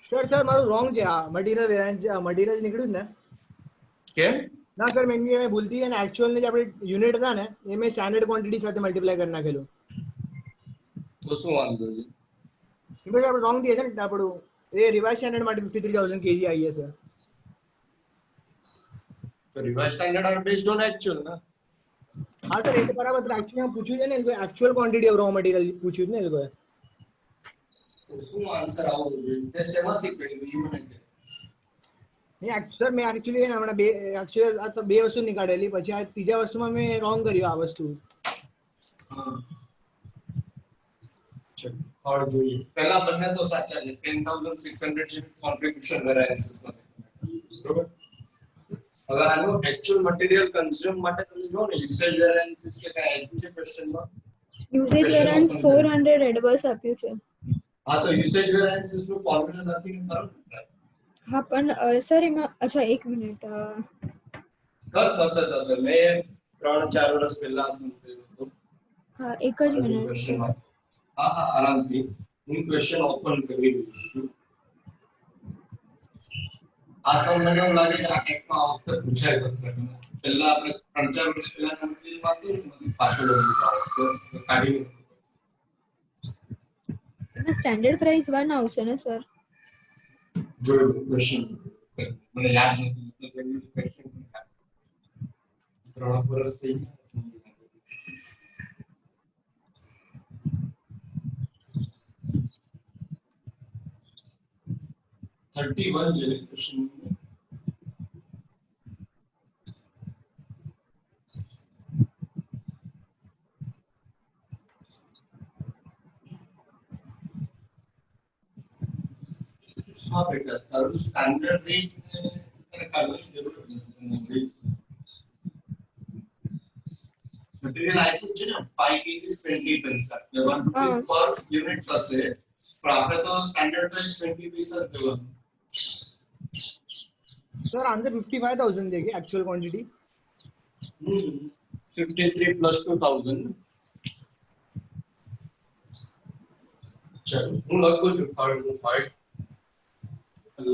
Sir મારું wrong છે આ મટીરીયલ વેરિયન્સ મટીરીયલ નીકળ્યું ને કેમ ના સર મેં ભૂલથી અને એક્ચ્યુઅલ ને જે આપણે યુનિટ હતા ને એ મેં સ્ટાન્ડર્ડ ક્વોન્ટિટી સાથે મલ્ટીપ્લાય કરી નાખેલું તો શું વાંધો છે because આપણે રોંગ દીએ છે ને આપણું એ રિવાઇઝ સ્ટાન્ડર્ડ માટે 53000 kg આવી છે તો revise standard are based on actual ના હા સર એ તો બરાબર એક્ચ્યુઅલી પૂછ્યું છે ને actual quantity of row material પૂછ્યું છે ને એ લોકોએ શું આન્સર આવવો જોઈએ તે શેમાંથી પડ્યું એ મને કહે નહીં સર મેં એકચ્યુઅલી હમણાં એકચ્યુઅલી આ તો બે વસ્તુ નીકાળેલી પછી આ ત્રીજા વસ્તુમાં મેં રોંગ કર્યું આ વસ્તુ ચલો જોઈએ પહેલા બંને તો સાચા છે 10600 યુનિટ કોન્ટ્રીબ્યુશન વેરિયન્સીસ માં બરોબર હવે આનો એક્ચ્યુઅલ મટીરીયલ કન્ઝ્યુમ માટે તમે જો ને યુસેજ વેરિયન્સીસ કે કઈ આપ્યું છે ક્વેશ્ચનમાં યુસેજ વેરિયન્સ 400 એડવર્સ આપ્યું છે હા તો યુસેજ વેરિયન્સીસ નું ફોર્મ્યુલા નથી ને કરો હા પણ સર એમાં અચ્છા એક મિનિટ થશે મેં 3-4 વર્ષ પહેલા સમજાવ્યું હતું હા એક જ મિનિટ હા આરામથી હું ક્વેશ્ચન ઓપન કરી દઉં છું આ સમ મને એવું લાગે છે આ ટેકમાં આ વખતે પૂછાઈ શકશે પહેલા આપણે 3-4 વર્ષ પહેલા નંબર વાત કરી ને પાછળ કાઢી સ્ટાન્ડર્ડ પ્રાઇસ 1 આવશે ને સર જોયું ક્વેશ્ચન મને યાદ નથી મતલબ ક્વેશ્ચન 3 વર્ષ થઈ ગયા 31 જે ક્વેશ્ચન हाँ बेटा तारू स्टैंडर्ड रेट में करने की जरूरत नहीं मटेरियल आइटम છે ને 5 kg 20 પૈસા 1 rupees per unit થશે પણ આપણે તો સ્ટાન્ડર્ડ પ્રાઇસ 20 પૈસા જ દેવાનું સર આન્સર 55000 છે કે એક્ચ્યુઅલ ક્વોન્ટિટી 53 plus 2000 ચલો હું લખું છું 5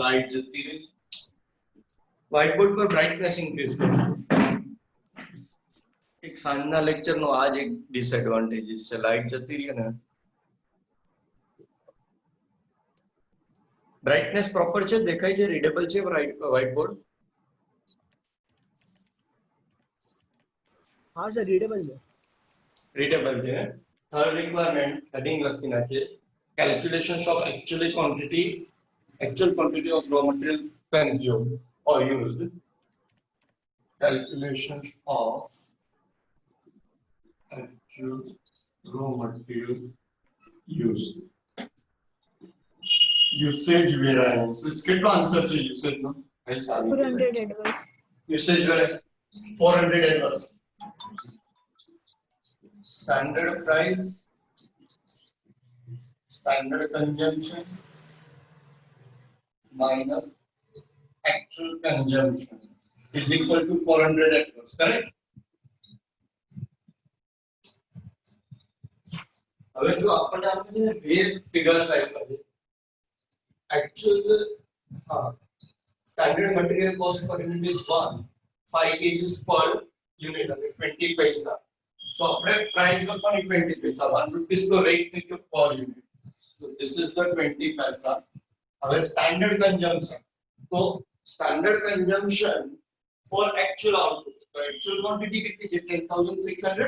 लाइट जलती रही व्हाइट बोर्ड पर ब्राइटनेस इंक्रीज करो एक सांजना लेक्चर नो आज एक डिसएडवांटेजेस છે લાઈટ જતી રહી ને બ્રાઇટનેસ પ્રોપર છે દેખાય છે રીડેબલ છે વ્હાઇટ બોર્ડ હા સર રીડેબલ છે થર્ડ રિક્વાયરમેન્ટ હેડિંગ લખી નાખીએ calculations of actual quantity of raw material consumed or used calculations of actual raw material used usage variances કેટલો આન્સર છે usage no 400 adverse usage variance 400 adverse standard price standard consumption minus actual consumption is equal to 400 adverse correct હવે જો આપણે આપણે બે figures આપ્યા છે actual standard material cost per unit is 5 kg per unit એટલે 20 પૈસા તો આપણે પ્રાઇસ લખવાની 20 પૈસા 1 rupees તો રેટ થઈ ગયો per unit so this is the 20 પૈસા હવે સ્ટાન્ડર્ડ કન્ઝમ્પશન તો standard consumption for actual output તો એક્ચ્યુઅલ ક્વોન્ટિટી કેટલી છે 10600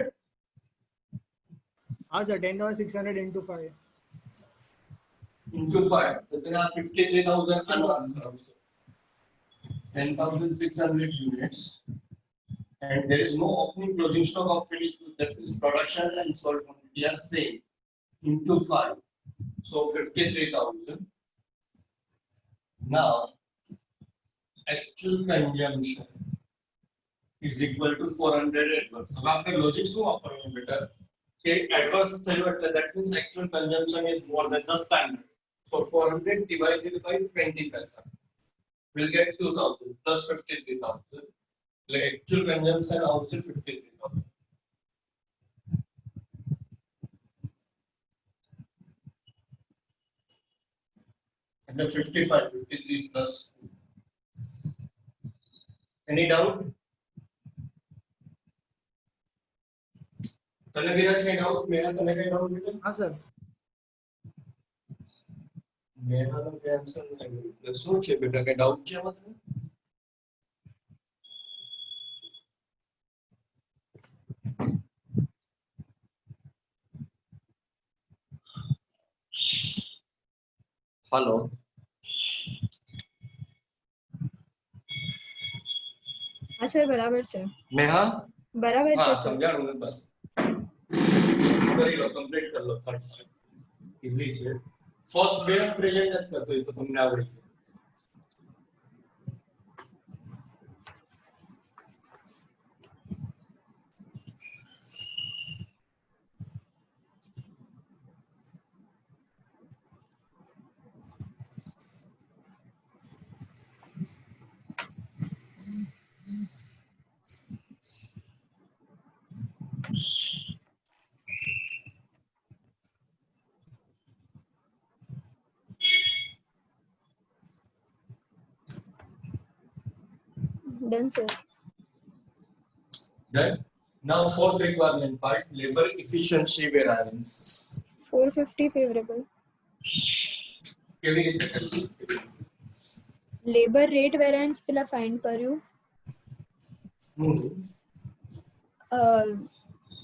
હા સર 10600 into 5 into 5 તો તેના 53000 આનો આન્સર આવશે 10600 units and there is no opening closing stock of finished goods that is production and sold quantity are same into 5 so 53000 now actual consumption is equal to 400 adverse अब आपने logic શું વાપરવાનું બેટા કે adverse થયું એટલે that means actual consumption is more than the standard so 400 divided by 20 paisa will get 2000 plus 53000 એટલે actual consumption આવશે 53000 એટલે 55 53 પ્લસ એની ડાઉટ તને વિરાજ કઈ ડાઉટ મેં તને કઈ ડાઉટ બેટા હા સર મેનાનો આન્સર નહીં શું છે બેટા કઈ ડાઉટ છે આમાં તને हेलो હા સર બરાબર છે नेहा બરાબર છે हाँ સર समझा मैं बस કરી લો કમ્પ્લીટ કરી લો થર્ડ ઈઝી છે ફર્સ્ટ બે પ્રેઝન્ટ જ કરતો હોય તો તમને આવડી જાય done sir Done. Now fourth requirement part, labor efficiency variance. 450 favourable કેવી રીતે કરવું? લેબર રેટ વેરિયન્સ પેલા ફાઇન્ડ કર્યું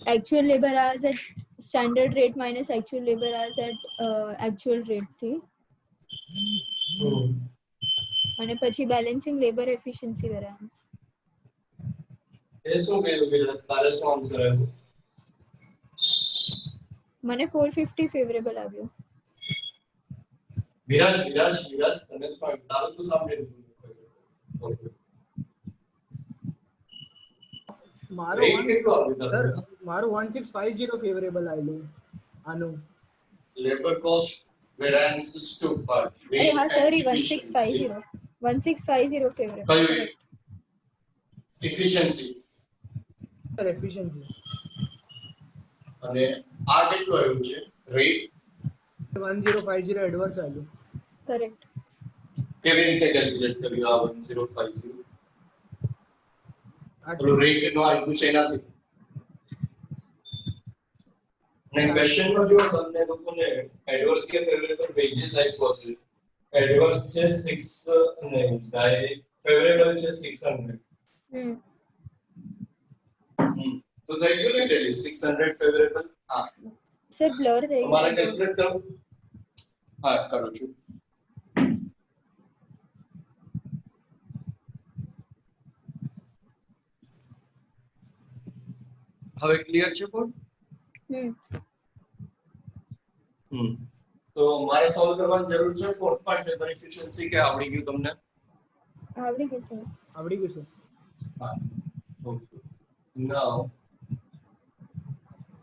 actual labor hours at standard rate minus actual labor hours at actual rate થી અને પછી balancing labor efficiency variance એ શું કર્યું બેટા તારે શું આન્સર આવ્યો મને 450 ફેવરેબલ આવ્યો વિરાજ તને શું આવ્યું તારું તો સાંભળી લીધું મારું રેટ કેટલું આવ્યું સર તારું મારું 1650 ફેવરેબલ આવેલું આનું labour cost variance two part અરે હા સર 1650 ફેવરેબલ કયું એફિશિયન્સી સર એફિશિયન્સી અને આ કેટલું આવ્યું છે રેટ 1050 એડવર્સ આવેલું કરેક્ટ કેવી રીતે કેલ્ક્યુલેટ કર્યું આ 1050 આ પેલું રેટ નો આપ્યું છે એનાથી ને ક્વેશ્ચન માં જો તમને લોકોને એડવર્સ કે ફેવરેબલ વેજીસ આપ્યો છે એડવર્સ છે 6 ને ડાયરેક્ટ ફેવરેબલ છે 600 તો થઈ ગયું ને ડેલી 600 ફેવરેબલ હા સર બ્લર થઈ તમારે ગયું કેલ્ક્યુલેટ કરો હા કરું છું હવે ક્લિયર છે કોણ તો મારે સોલ્વ કરવાની જરૂર છે ફોર્થ પાર્ટ લેબર એફિશિયન્સી કે આવડી ગયું તમને આવડી ગયું સર આવડી ગયું સર હા okay now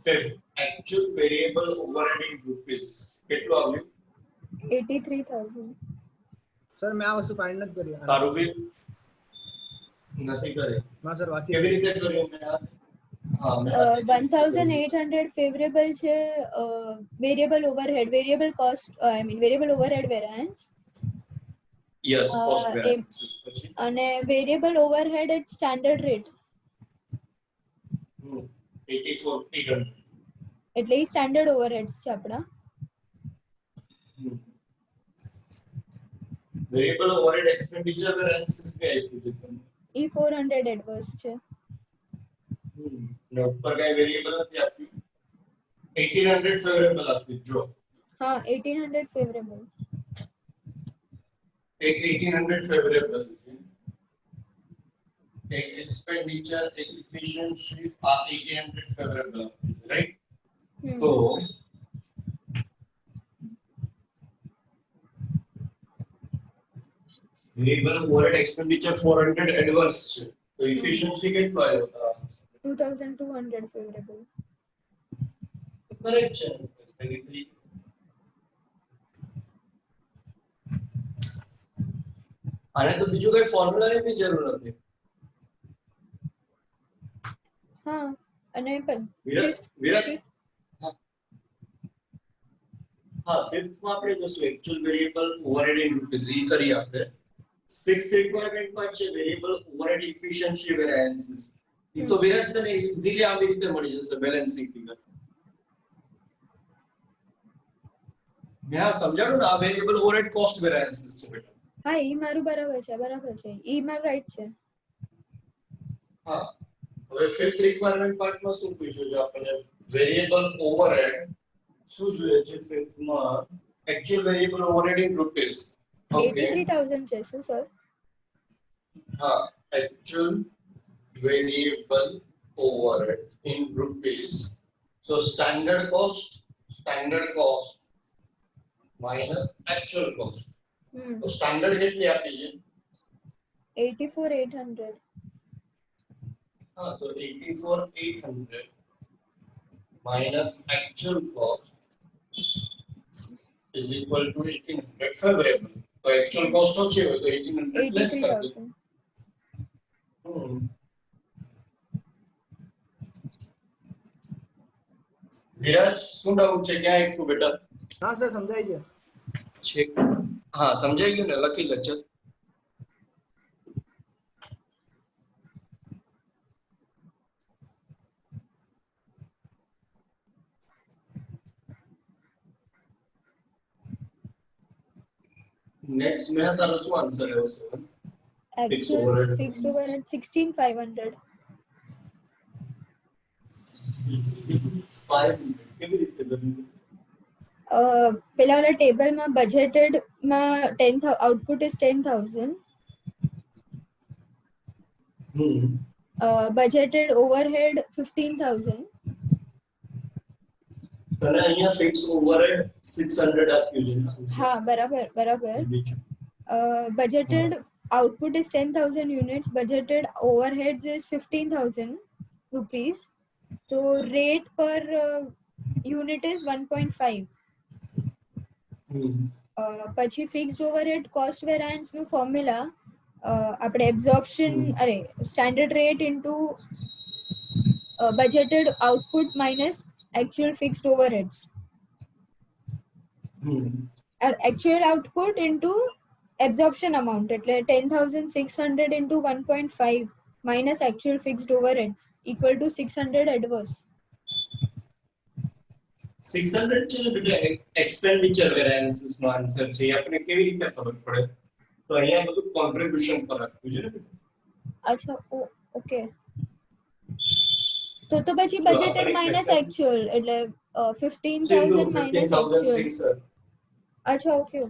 fifth actual variable overhead in rupees કેટલું આવ્યું 83000 સર મેં આ વસ્તુ ફાઇન્ડ નથી કરી તારું બી નથી કરે ના સર બાકી કેવી રીતે કર્યું મેં હા મેં 1800 ફેવરેબલ છે variable overhead variable cost I mean variable overhead variance yes cost variance પછી અને variable overhead at standard rate 84 એટલે એ સ્ટાન્ડર્ડ ઓવરહેડ્સ છે આપણા વેરિયેબલ ઓવરહેડ એક્સપેન્ડિચર વેરિયન્સ કે આપ્યું છે તમને એ 400 એડવર્સ છે નોટ પર કઈ વેરિયેબલ નથી આપ્યું 1800 ફેવરેબલ આપ્યું જો હા 1800 ફેવરેબલ એક 1800 ફેવરેબલ છે એક એક્સપેન્ડિચર એક એફિશિયન્સી આ 1800 ફેવરેબલ આપ્યું છે રાઈટ તો વેરિયેબલ ઓવરહેડ એક્સપેન્ડિચર 400 એડવર્સ છે તો એફિશિયન્સી કેટલો આવ્યો તારો 2200 ફેવરેબલ કરેક્ટ છે technically આને તો બીજું કઈ ફોર્મ્યુલાની બી જરૂર નથી હા અને વિરાટ હા ફિફ્થ માં આપણે જોશું actual variable overhead in rupees ઈ કરી આપણે સિક્સ રિક્વાયરમેન્ટ માં છે વેરિયેબલ ઓવરહેડ એફિશિયન્સી વેરિએન્સીસ ઈ તો વિરાજ તને ઈઝીલી આવી રીતે મળી જશે બેલેન્સિંગ ફિગર મેં આ સમજાણું ને આ વેરિયેબલ ઓવરહેડ કોસ્ટ વેરિએન્સીસ છે બેટા હા ઈ મારું બરાબર છે ઈ મારું રાઈટ છે હા હવે ફિફ્થ રિક્વાયરમેન્ટ પાર્ટમાં શું પૂછ્યું છે આપણે વેરિયેબલ ઓવરહેડ શું જોઈએ છે ફિફ્થ માં actual variable overhead in rupees okay 83000 છે શું સર हाँ actual variable overhead in rupees so standard cost minus actual cost तो standard કેટલી આપી છે 84800 हाँ तो 84800 minus actual cost is equal to 1800 favorable तो actual cost होची હોય તો 1800 less कर दो 83000 વિરાજ શું ડાઉટ છે ક્યાં એક બેટા હા સર સમજાય છે છે હા સમજાઈ ગયું ને લખી લે ચલ નેક્સ્ટ મેં તારો શું આન્સર આવશે actual overhead. fixed overhead 16500 કેવી રીતે બન્યું પેલા વાળા ટેબલમાં બજેટેડ માં 10 આઉટપુટ ઇઝ 10000 બજેટેડ ઓવરહેડ 15000 તને અહીંયા ફિક્સ ઓવરહેડ 600 આપ્યું છે ને હા બરાબર બીજું budgeted output is 10,000 units, budgeted overheads is 15,000 rupees. So rate per unit is 1.5. પછી fixed overhead cost variance નું formula આપણે absorption standard rate into budgeted output minus actual fixed overheads. Actual output into absorption amount એટલે 10600 into 1.5 minus actual fixed overheads equal to 600 adverse 600 છે ને બેટા expenditure variances નો answer છે એ આપણે કેવી રીતે ખબર પડે તો અહીંયા બધું કોન્ટ્રીબ્યુશન પર આપ્યું છે ને બેટા અચ્છા ઓકે તો પછી budgeted minus actual એટલે 15000 minus actual 15600 અચ્છા ઓકે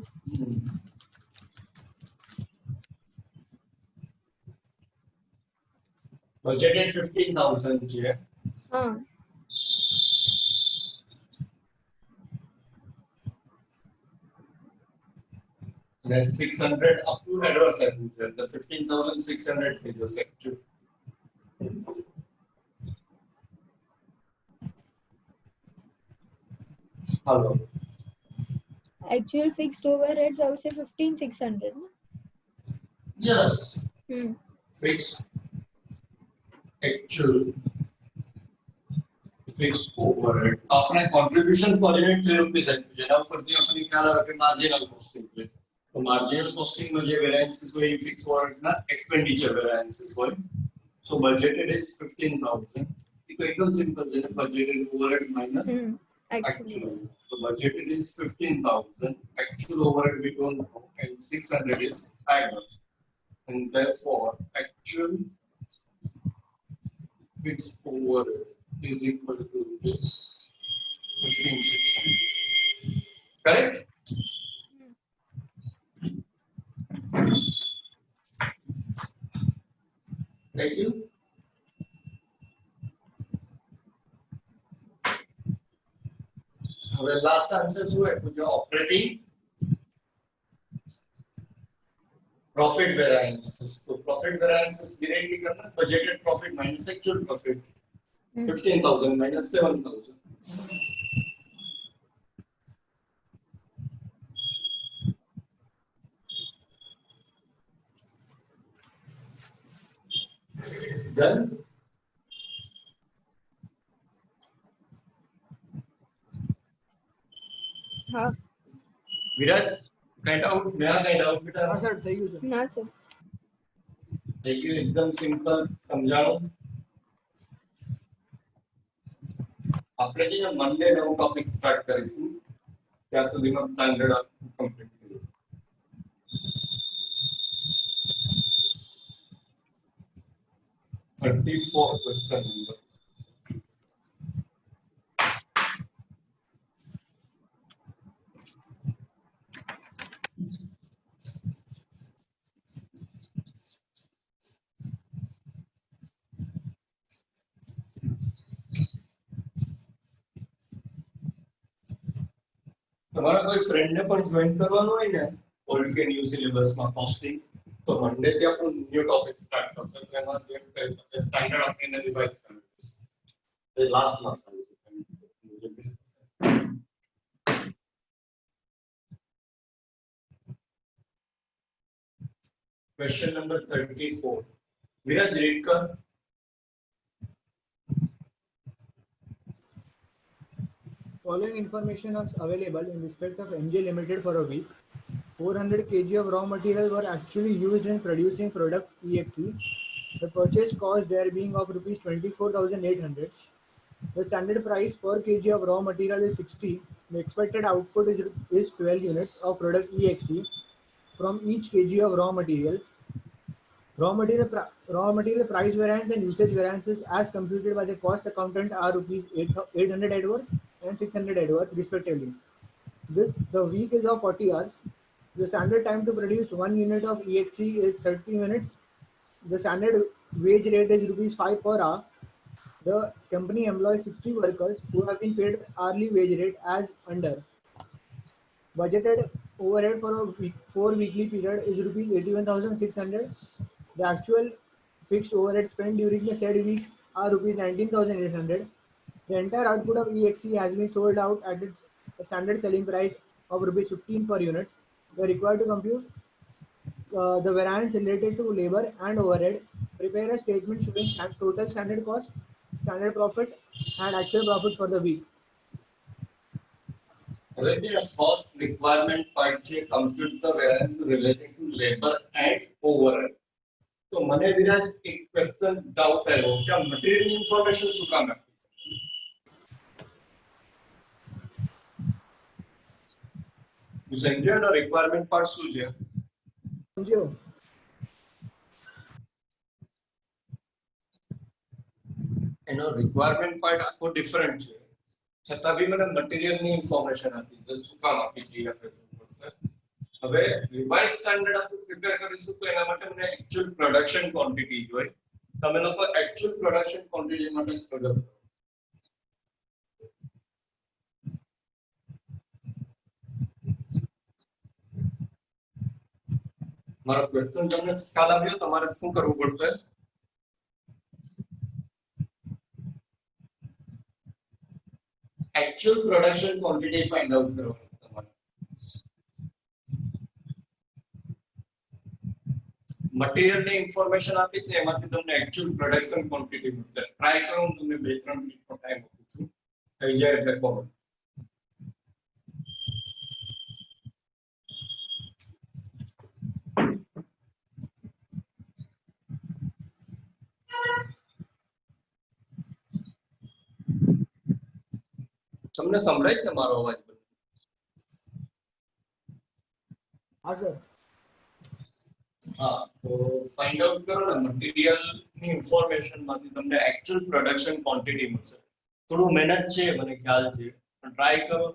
બજેટેડ 15000 છે હા અને 600 અપ ટુ એડવાન્સ આપ્યું છે એટલે 15600 થઈ જશે એકચ્યુઅલ હાલો actual fixed overheads આવશે 15600 ને yes fix actual fixed overhead આપણે contribution per unit 3 rupees આપ્યું છે એના ઉપરથી આપણને ખ્યાલ આવે કે marginal costing છે તો marginal costing નો જે variances હોય એ fixed overhead ના expenditure variances હોય so budgeted is 15000 એ તો એકદમ સિમ્પલ છે budgeted overhead minus actual so budgeted is 15000 actual overhead we don't know and 600 is average and therefore actual fixed overhead is equal to this 15600 correct thank you હવે last answer શું આપ્યું છે operating profit variances तो profit variances directly करना budgeted profit minus actual profit 15000 minus 7000 done હા Viraj kind out મેં kind out બેટા હા સર થઈ ગયું સર. ના સર. થઈ ગયું એકદમ સિમ્પલ સમજાણું. આપણે જે મંડે નવું ટોપિક સ્ટાર્ટ કરીશું ત્યાં સુધીમાં સ્ટાન્ડર્ડ કમ્પ્લીટ કરીશું. 34 question number. તમારા કોઈ ફ્રેન્ડ ને પણ જોઈન કરવાનું હોય ને ઓલ્ડ કે ન્યૂ સિલેબસ માં કોસ્ટિંગ તો મંડે થી આપણું ન્યૂ ટોપિક સ્ટાર્ટ કરશે એટલે એમાં જોઈન કરી શકે સ્ટાન્ડર્ડ આપણે રિવાઇઝ કરવું એ લાસ્ટ માં ક્વેશ્ચન નંબર 34 વિરાજ રીડ કર. Following information is available in respect of MJ Limited for a week. 400 kg of raw material were actually used in producing product EXE. The purchase cost there being of rupees 24,800. The standard price per kg of raw material is 60. The expected output is 12 units of product EXE from each kg of raw material. Raw material price variance and usage variances as computed by the cost accountant are rupees 800 adverse and 600 adverse respectively. The week is of 40 hours. The standard time to produce 1 unit of EXE is 30 minutes. The standard wage rate is rupees 5 per hour. The company employs 60 workers who have been paid hourly wage rate as under. Budgeted overhead for a weekly period is rupees 81,600. The actual fixed overhead spent during the said week are rupees 19,800. The entire output of EXE has been sold out at its standard selling price of rupees 15 per unit. We are required to compute the variance related to labor and overhead. Prepare a statement showing total standard cost, standard profit, and actual profit for the week. હવે જે first requirement part છે compute the variance related to labour and overhead. તો મને વિરાજ એક question doubt આવ્યો કે આ material information શું કામ આપી? You સમજ્યો એનો રિક્વાયરમેન્ટ પાર્ટ શું છે? સમજ્યો? એનો રિક્વાયરમેન્ટ પાર્ટ આખો ડિફરન્ટ છે છતાં બી મને મટીરીયલ ની ઇન્ફોર્મેશન આપી તો શું કામ આપી છે એ આપણે જોવું પડશે. હવે રિવાઇઝ સ્ટાન્ડર્ડ આપણે પ્રિપેર કરીશું તો એના માટે મને એક્ચ્યુઅલ પ્રોડક્શન ક્વોન્ટિટી જોઈએ. તમે લોકો એક્ચ્યુઅલ પ્રોડક્શન ક્વોન્ટિટી માટે સ્ટ્રગલ કરો. મારો ક્વેશ્ચન તમને ખ્યાલ આવ્યો? તમારે શું કરવું પડશે? actual production quantity find out કરવાનું તમારે. મટીરીયલ ની ઇન્ફોર્મેશન આપી છે એમાંથી તમને actual production quantity મળશે. ટ્રાય કરો હું તમને 2-3 મિનિટનો ટાઈમ આપું છું. થઈ જાય એટલે કહો. તમને સંભળાય છે મારો અવાજ? હા સર. હા તો ફાઇન્ડ આઉટ કરો ને મટીરીયલ ની ઇન્ફોર્મેશન માંથી તમને એક્ચ્યુઅલ પ્રોડક્શન ક્વોન્ટિટી મળશે. થોડું મહેનત છે મને ખ્યાલ છે પણ ટ્રાય કરો.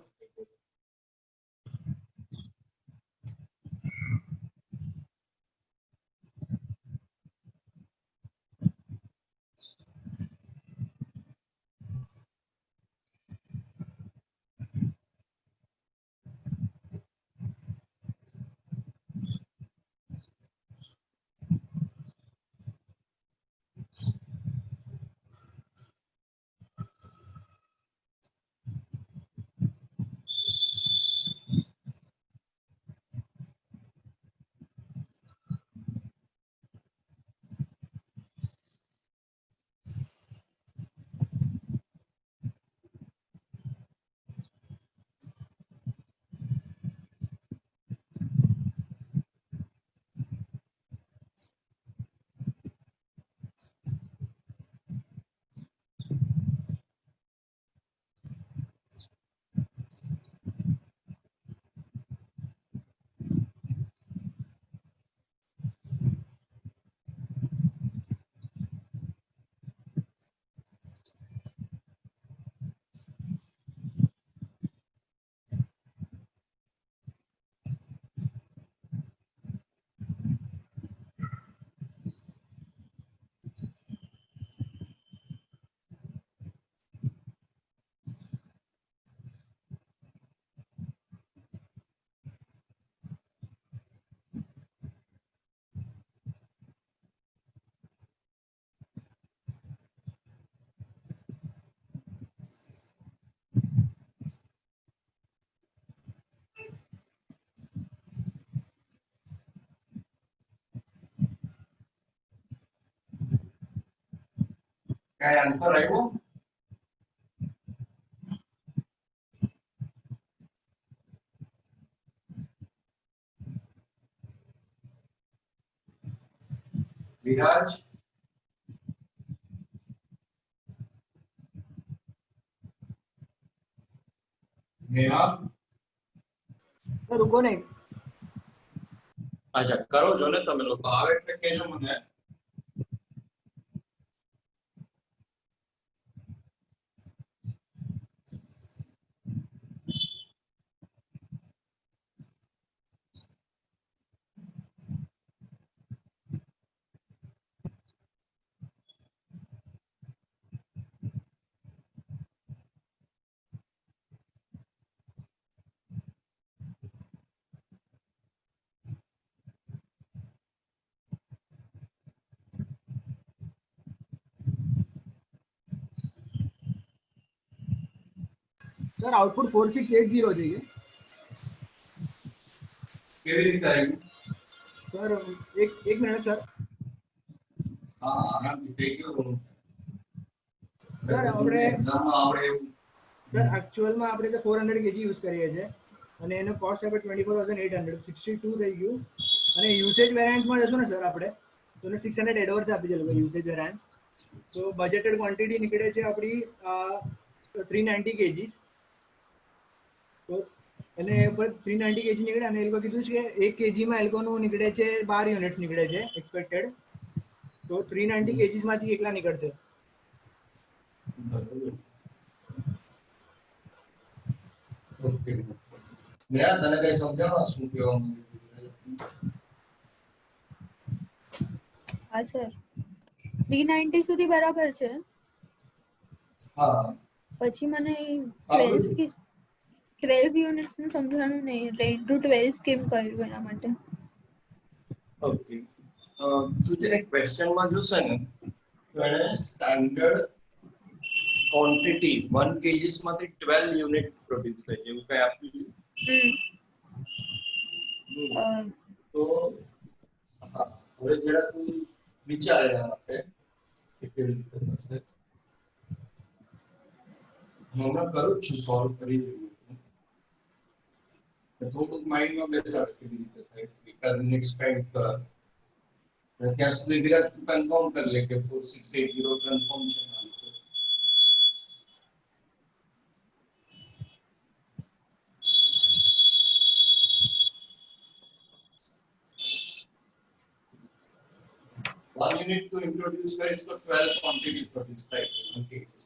काय आंसर आहे वो? विराज नेहा સર રૂકો નહીં. अच्छा करो जो ने તમે લોકો આવે એટલે કહેજો મને. સર આઉટપુટ 4680 જોઈએ. કેવી રીતે આવ્યું? સર એક મિનિટ સર. હા આરામથી થઈ ગયું. સર આપણે એક્ઝામમાં આપણે એવું સર એકચ્યુઅલમાં આપણે તો 400 kg યુઝ કરીએ છીએ અને એનો કોસ્ટ આપણે 24,800 62 થઈ ગયું. અને યુસેજ વેરિયન્સમાં જશું ને સર આપણે તો 600 એડવર્સ આપી છે લોકો યુસેજ વેરિયન્સ. તો બજેટેડ ક્વોન્ટિટી નીકળે છે આપણી 390 kg. તો એને ઉપર 390 kg નીકળે અને એ લોકો કીધું છે કે 1 kg માં એ લોકોનું નીકળે છે 12 યુનિટ્સ નીકળે છે એક્સપેક્ટેડ. તો 390 kg માંથી કેટલા નીકળશે? ઓકે મેં તને કઈ સમજાવવા શું કહેવા માંગુ? હા સર 390 સુધી બરાબર છે. હા પછી મને સારું 12 યુનિટ્સ નું સમજાણું નહીં એટલે ઇન્ટુ 12 કેમ કર્યું એના માટે. ઓકે તું જે ક્વેશ્ચનમાં જોશે ને તો એને સ્ટાન્ડર્ડ ક્વોન્ટિટી 1 kgs માંથી 12 યુનિટ પ્રોડ્યુસ થાય છે એવું કઈ આપ્યું છે. તો હા હવે જરા તું વિચાર એના માટે કે કેવી રીતે થશે. હું હમણાં કરું જ છું સોલ્વ કરી રહ્યો છું. થોડુંક માઇન્ડમાં બેસાડ કેવી રીતે થાય એકાદ મિનિટ સ્પેન્ડ કર. ત્યાં સુધી વિરાટ તું કન્ફર્મ કરી લે કે 4680 કન્ફર્મ છે answer. One unit to introduce varies for 12 quantity produced by one cases.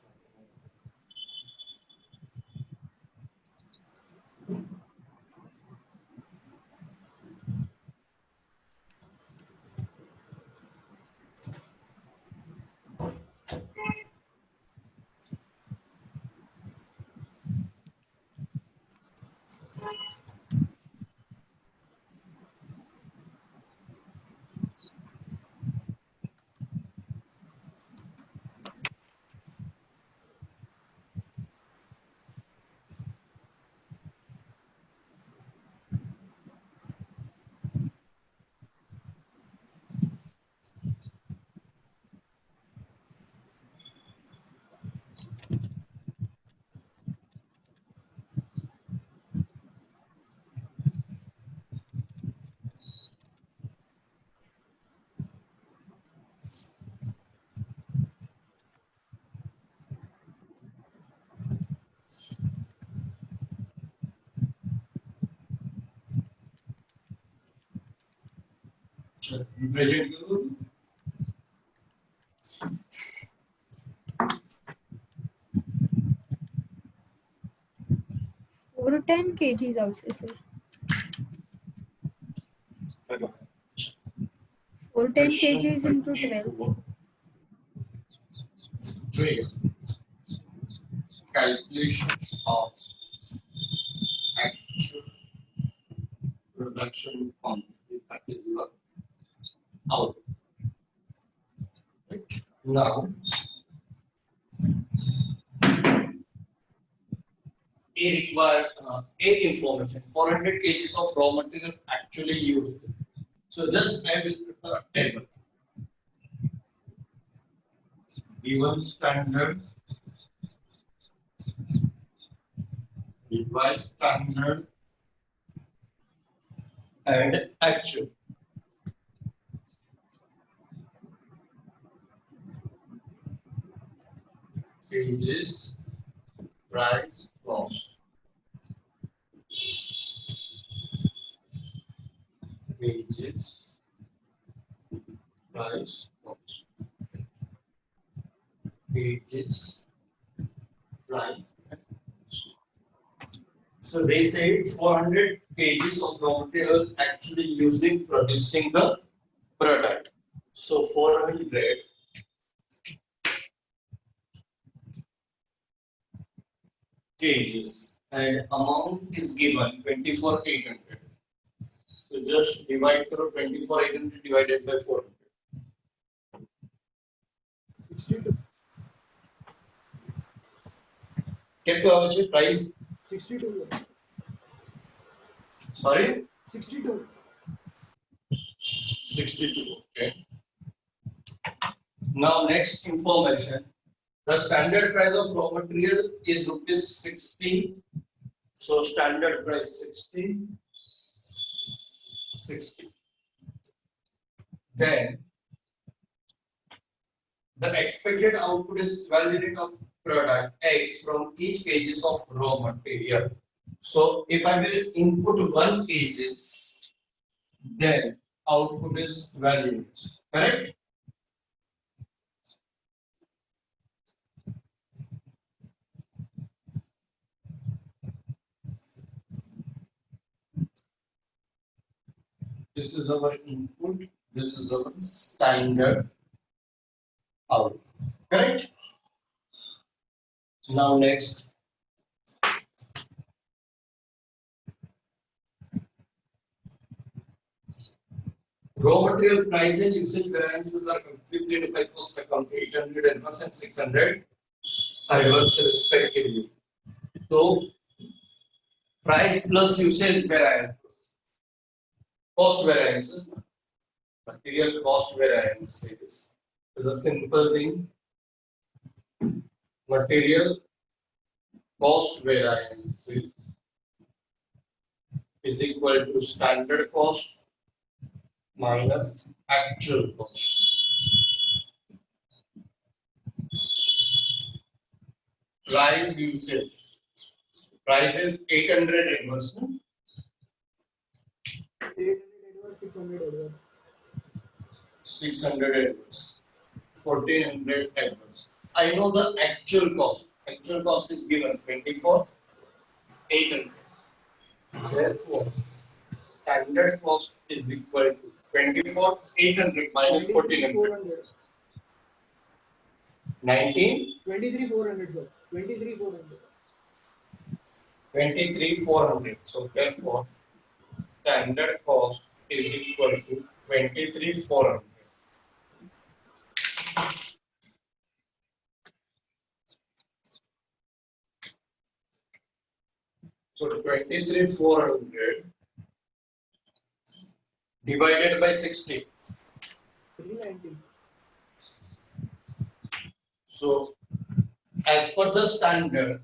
Present करो. Or 10 kgs આવશે sir. Or 10 kgs into 12. Calculations of actual production quantity that is out. Right. Now, A require A information 400 kgs of raw material actually used. So just I will prepare a table. given standard, revised standard and actual. Pages, price, cost. Pages, price, cost. Pages, price. So they say 400 pages of raw material actually used in producing the product. So 400 pages and amount is given 24,800. So just divide 24,800 divided by 400. 62. Kept our price. 62. Sorry? 62. 62. Okay. Now next information. The standard price of raw material is rupees 60. So standard price 60. 60. Then the expected output is 12 unit of product X from each kgs of raw material. So if I will input 1 kgs, then output is 12 units. Correct? This is our input. This is our standard output. Correct? Now next. Raw material price and usage variances are computed by cost account 800 advance and 600 advance respectively. So price plus usage variances, cost variances, material cost variances is a simple thing. Material cost variance is equal to standard cost minus actual cost. Price usage. Price is 800 adverse. 600 advance. 600 adverse. 1400 adverse. I know the actual cost. Actual cost is given 24,800. Therefore, standard cost is equal to 24,800 minus 1400. 19? 23,400, sir. 23,400. 23,400. So therefore, standard cost is equal to 23,400. So 23,400 divided by 60. 390. So as per the standard,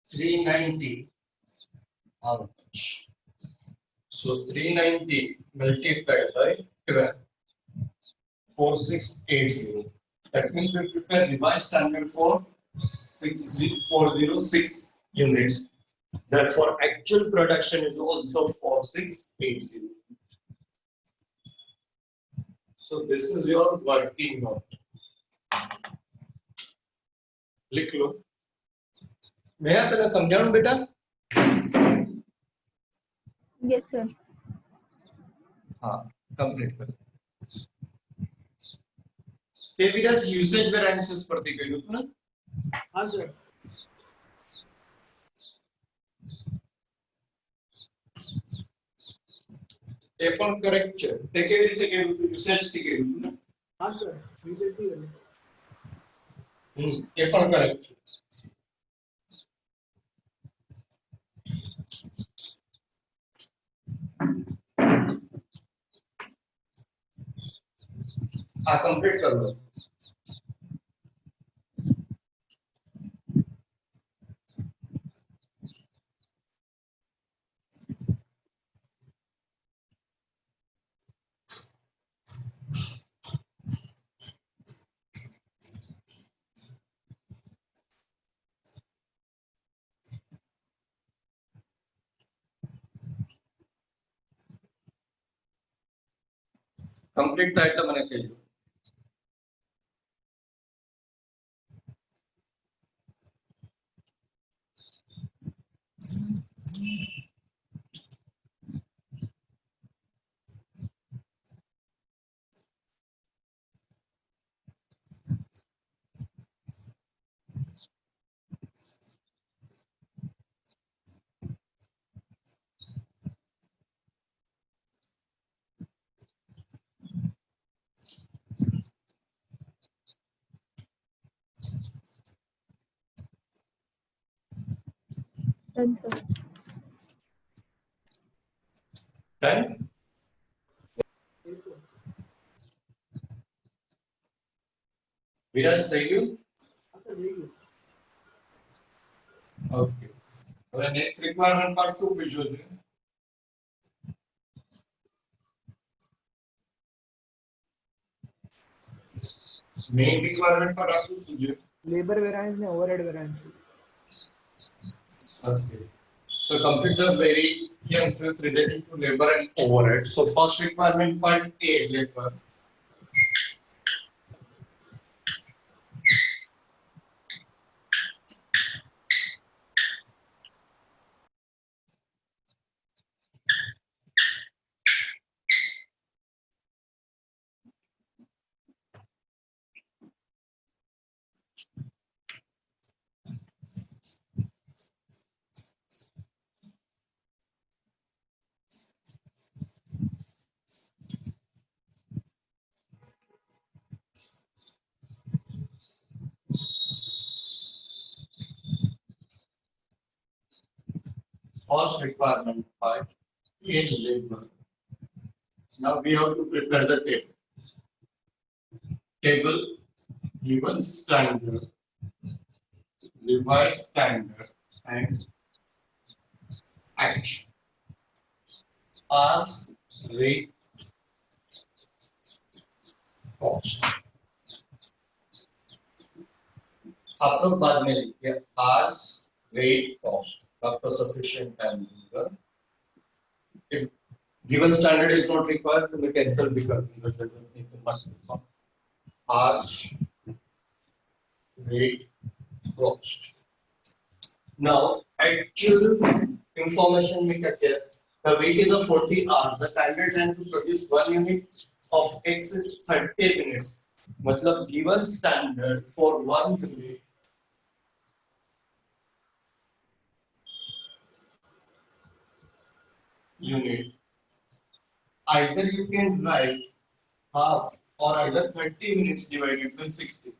390. How much? So 390 multiplied by 12. 4680. That means we prepare revised standard for 406 units. Therefore, actual production is also 4680. So this is your working note. लिख लो। मैं तेरा समझाऊं बेटा? Yes, sir. हाँ, complete कर। विराज usage variances प्रति कहियो तो ना? हाँ सर। એ પણ કરેક્ટ છે તે કેવી રીતે કેવું યુસેજ થી કેવું ને હા સર યુસેજ થી એ પણ કરેક્ટ છે આ કમ્પ્લીટ કરો कंप्लीट था એટલે મને કહેજો. Done, sir. Done? વિરાજ થઈ ગયું? ઓકે. હવે નેક્સ્ટ રિક્વાયરમેન્ટ પાર્ટ શું પૂછ્યું છે? મેઇન રિક્વાયરમેન્ટ પાર્ટ આપનું શું છે? લેબર વેરાયન્સ ને overhead વેરાયન્સ. Okay. So complete the variances relating to labor and overhead. So first requirement part A, labor. First requirement part A, labor. Now we have to prepare the table. Table given standard, revised standard, and action. Hours, rate, cost. आपको बाद में लिखिए hours, rate, cost. After sufficient time. If given standard is not required, then we cancel because hours, rate, cost. Now, actual information we get here. The weight is of 40 hours. The standard time to produce 1 unit of X is 30 minutes. मतलब given standard for 1 unit. Either you can write half or either 30 minutes divided by 60.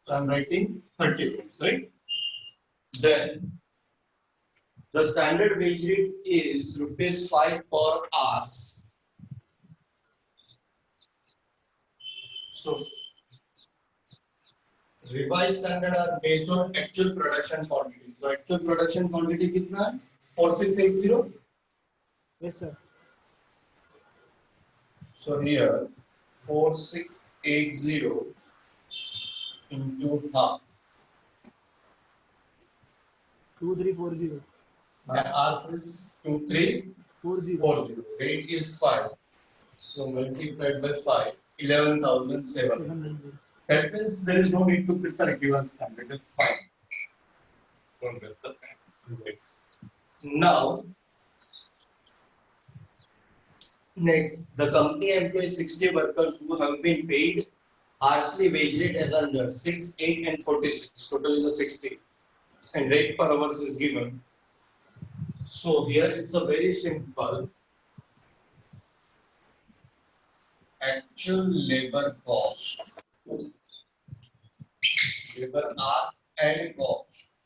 So I'm writing 30 minutes, right? Then the standard wage rate is ₹5 per hours. So revised standard are based on actual production quantity. So actual production quantity कितना है? 4680. Yes, sir. So here 4680 into half. 2340. My hours is 2340. Rate is 5. So multiplied by 5, 11,700. That means there is no need to prepare a given standard. It's fine. Don't waste the time. Now, next, the company employs 60 workers who have been paid hourly wage rate as under 6, 8, and 46. Total is a 60. And rate per hours is given. So here it's a very simple actual labor cost, labor hour and cost.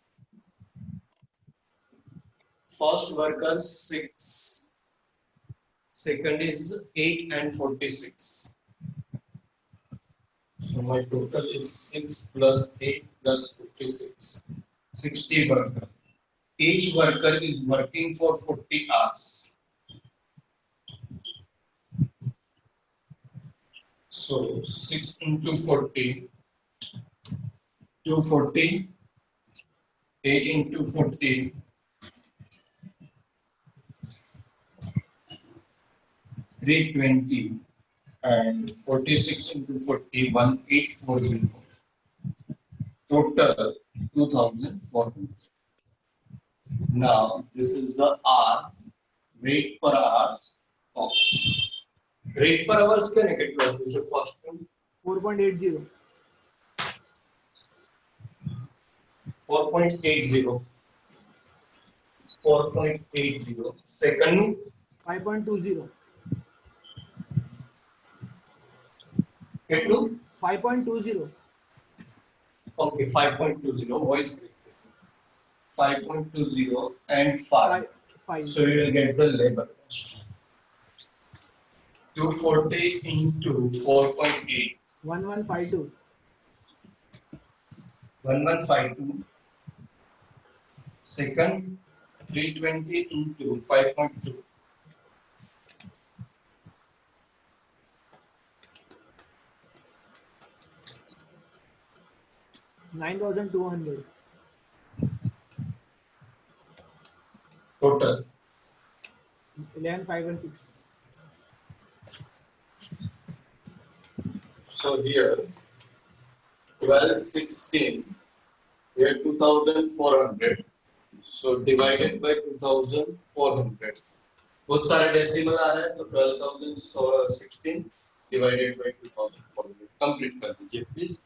First worker 6, second is 8 and 46. So my total is 6 plus 8 plus 56, 60 worker. Each worker is working for 40 hours. So 6 into 40, 240, 8 into 40, 320, and 46 into 40, 1840. Total 2400. Now this is the hour, rate per hour cost. Rate per hours can I get which is first one? 4.80. 4.80. 4.80. Second, 5.20. get to 5.20. okay 5.20 voice. 5.20 and 5. 5. So you will get the labor cost. 240 into 4.8. 1152. 1152. Second, 320 into 5.2. 9,200. Total 11, 5 and 6. so here 12, 16, here 2400. So divided by 2400. बहुत सारे decimal आ रहे हैं तो 12,016 divided by 2400. Complete कर दीजिए please.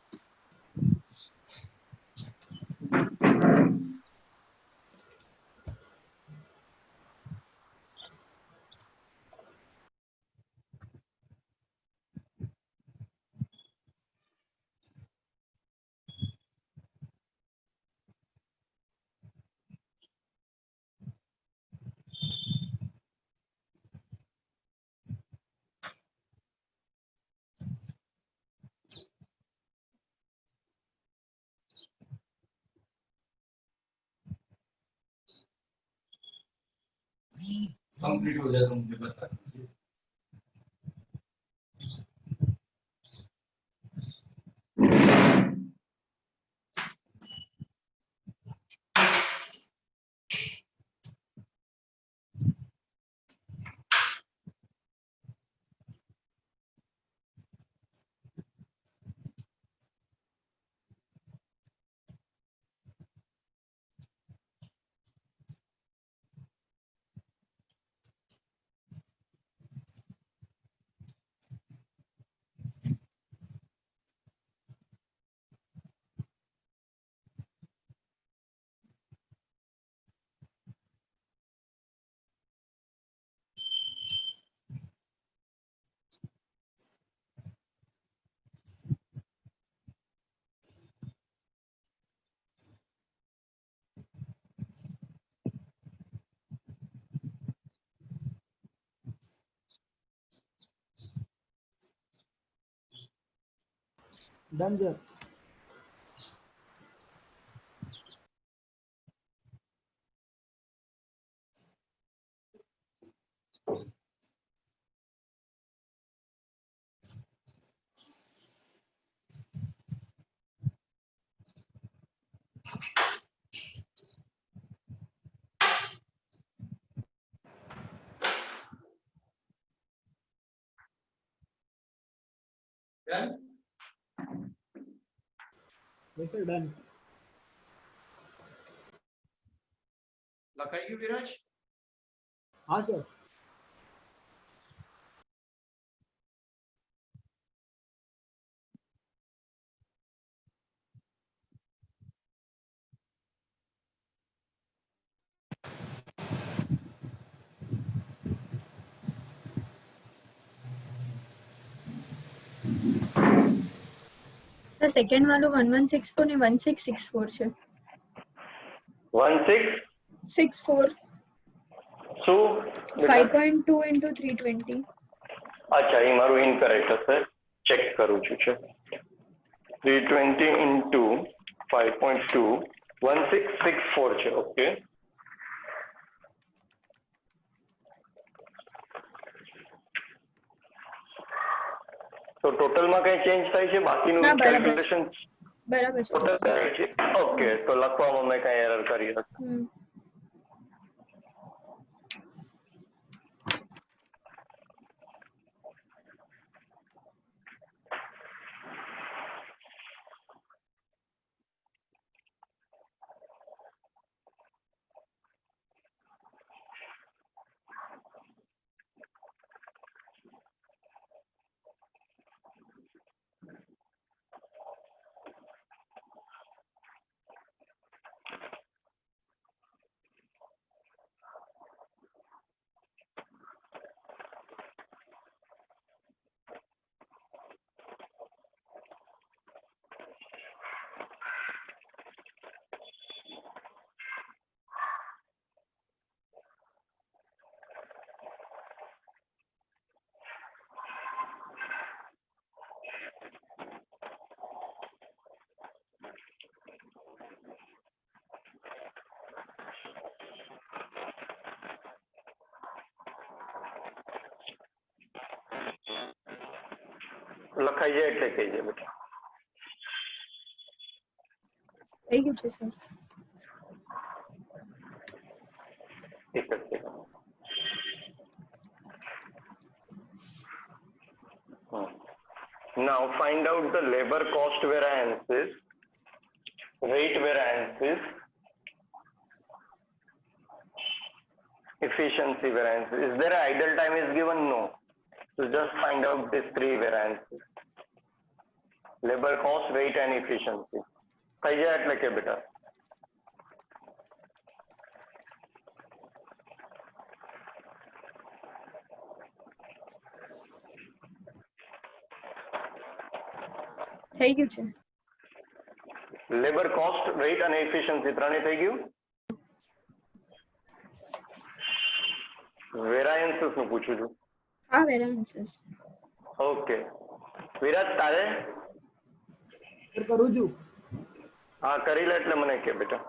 Complete हो जाए तो मुझे बता दीजिए. Done, sir. Done? Yes, sir. Done. लगाइए विराज. हाँ सर. The second વાળું 1164 ને 1664 છે. 1664 64 5.2 into 320. अच्छा ये मारू इनकरेक्ट હશે ચેક કરું છું છે 320 into 5.2 1664 છે ઓકે તો ટોટલ માં કઈ ચેન્જ થાય છે બાકીનું ના, બરાબર. કેલ્ક્યુલેશન બરાબર છે. ટોટલ કરે છે ઓકે તો લખવામાં મેં કઈ એરર કરી હશે લખાઈ જાય એટલે કહીજે બેટા. થઈ ગયું છે સર. એક જ second. Now find out the labor cost variances, rate variances, efficiency variances. Is there idle time is given? No. So just find out these three variances. Labor cost, rate and efficiency. થઈ જાય એટલે કે બેટા. થઈ ગયું છે. Labour cost, rate અને efficiency ત્રણેય થઈ ગયું. વેરાયન્સીસ નું પૂછું છું. હા વેરાયન્સીસ. ઓકે વિરાજ તારે કરું છું. હા કરી લે એટલે મને કે બેટા.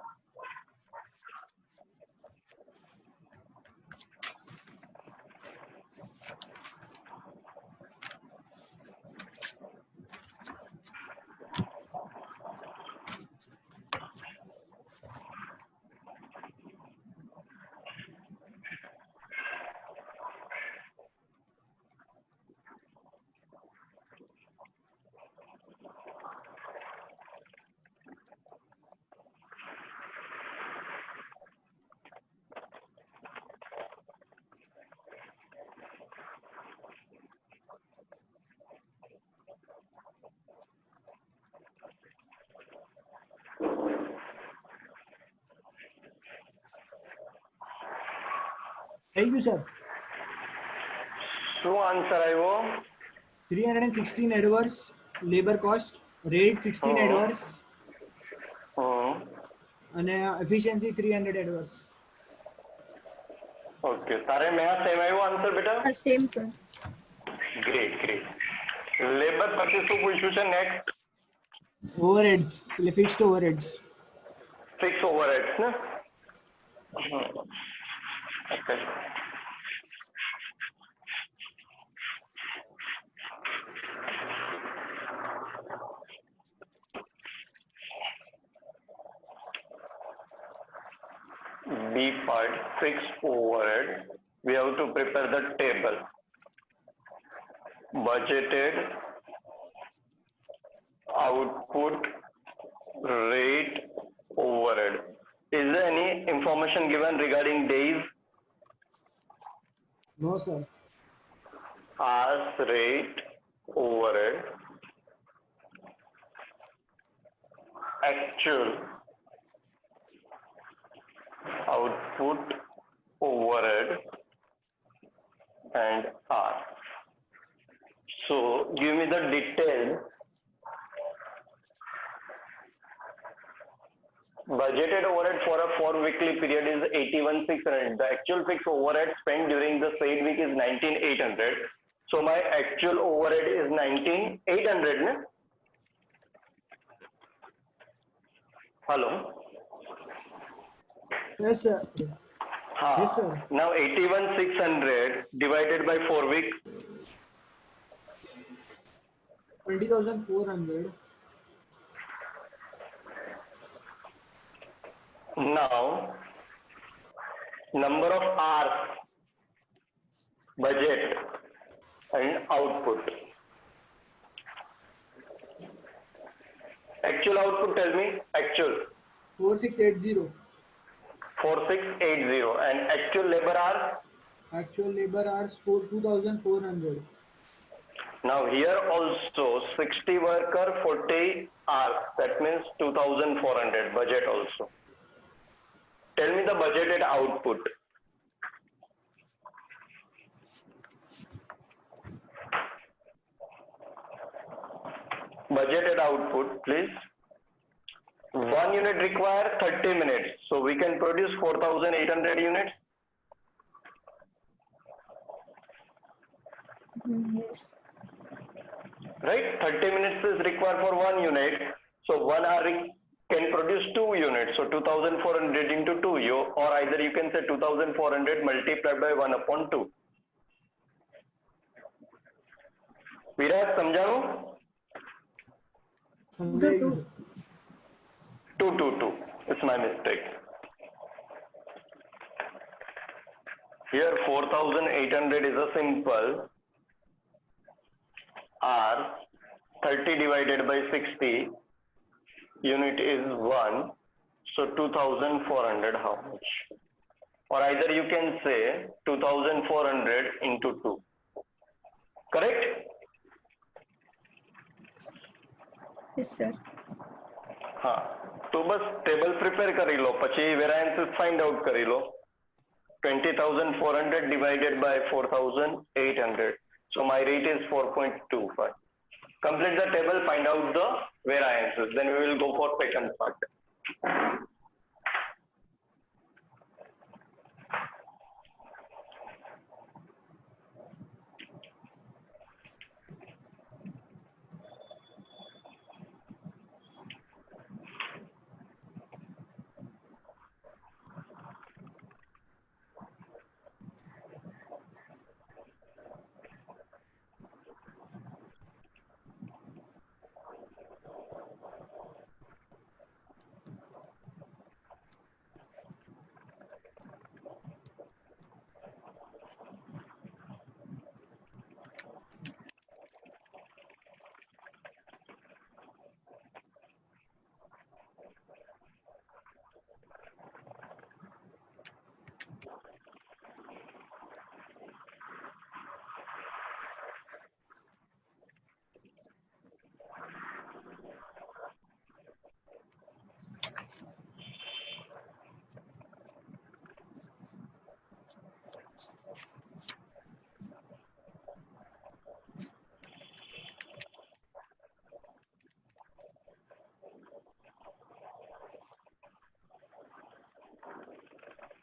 થઈ ગયું સર. શું આન્સર આવ્યો? 316 adverse labour cost, rate 16 adverse અને એફિશિયન્સી 300 એડવર્સ. ઓકે તારે મેં સેમ આવ્યો આન્સર બેટા? હા same sir. Great great. Labour પછી શું પૂછ્યું છે નેક્સ્ટ? ઓવરહેડ્સ એટલે ફિક્સ્ડ ઓવરહેડ્સ. ફિક્સ ઓવરહેડ્સ ને? Okay. B part, fixed overhead. We have to prepare the table. Budgeted, output, rate, overhead. Is there any information given regarding days? No sir. Hours, rate, overhead. Actual, output, overhead, and R. So give me the details. Budgeted overhead for a 4 weekly period is 81,600. The actual fixed overhead spent during the said week is 19,800. So my actual overhead is 19,800. Ne? Hello. Yes sir. Yes sir. Now 81,600 divided by 4 weeks. 20,400. Now number of hours, budget and output. Actual output, tell me actual. 4680. 4680 and actual labor hours. Actual labor hours for 2,400. Now here also 60 worker 40 hours, that means 2,400 budget also. Tell me the budgeted output. Budgeted output, please. One unit require 30 minutes, so we can produce 4,800 units. Yes. Right, 30 minutes is required for 1 unit, so 1 hour can produce 2 units, so 2,400 into 2, or either you can say 2,400 multiplied by 1 upon 2. विराज समझाऊं? समझाएगी। 222. It's my mistake. Here 4800 is a simple R. 30 divided by 60. Unit is 1. So 2400 how much? Or either you can say 2400 into 2. Correct? Yes, sir. हाँ, तो बस table prepare करी लो, પછી વેરાયન્સીસ find out કરી લો. 20,400 divided by 4,800. So my rate is 4.25. Complete the table, find out the variances. Then we will go for second part.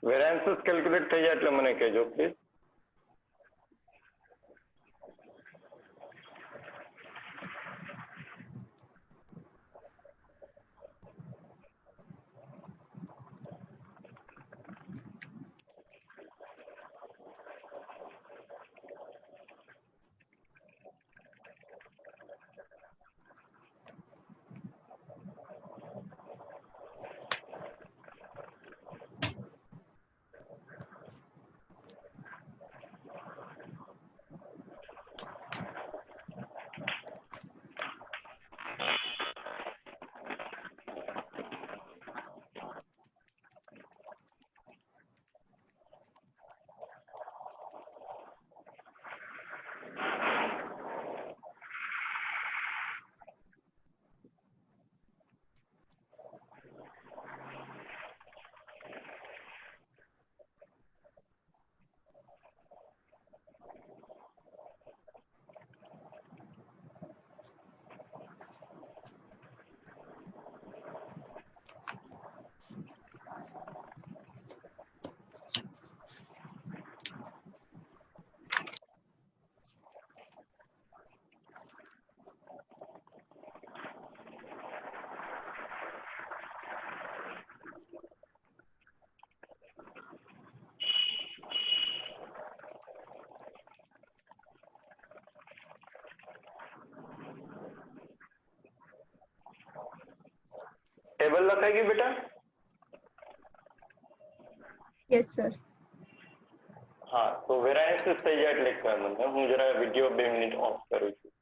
Variances calculate થઈ જાય એટલે મને કહેજો પ્લીઝ. ટેબલ લખાઈ ગઈ બેટા? Yes, sir. હા, તો વેરાયન્સીસ થઈ જાય એટલે કહે મને. હું જરા વિડિયો 2 મિનિટ ઓફ કરું છું.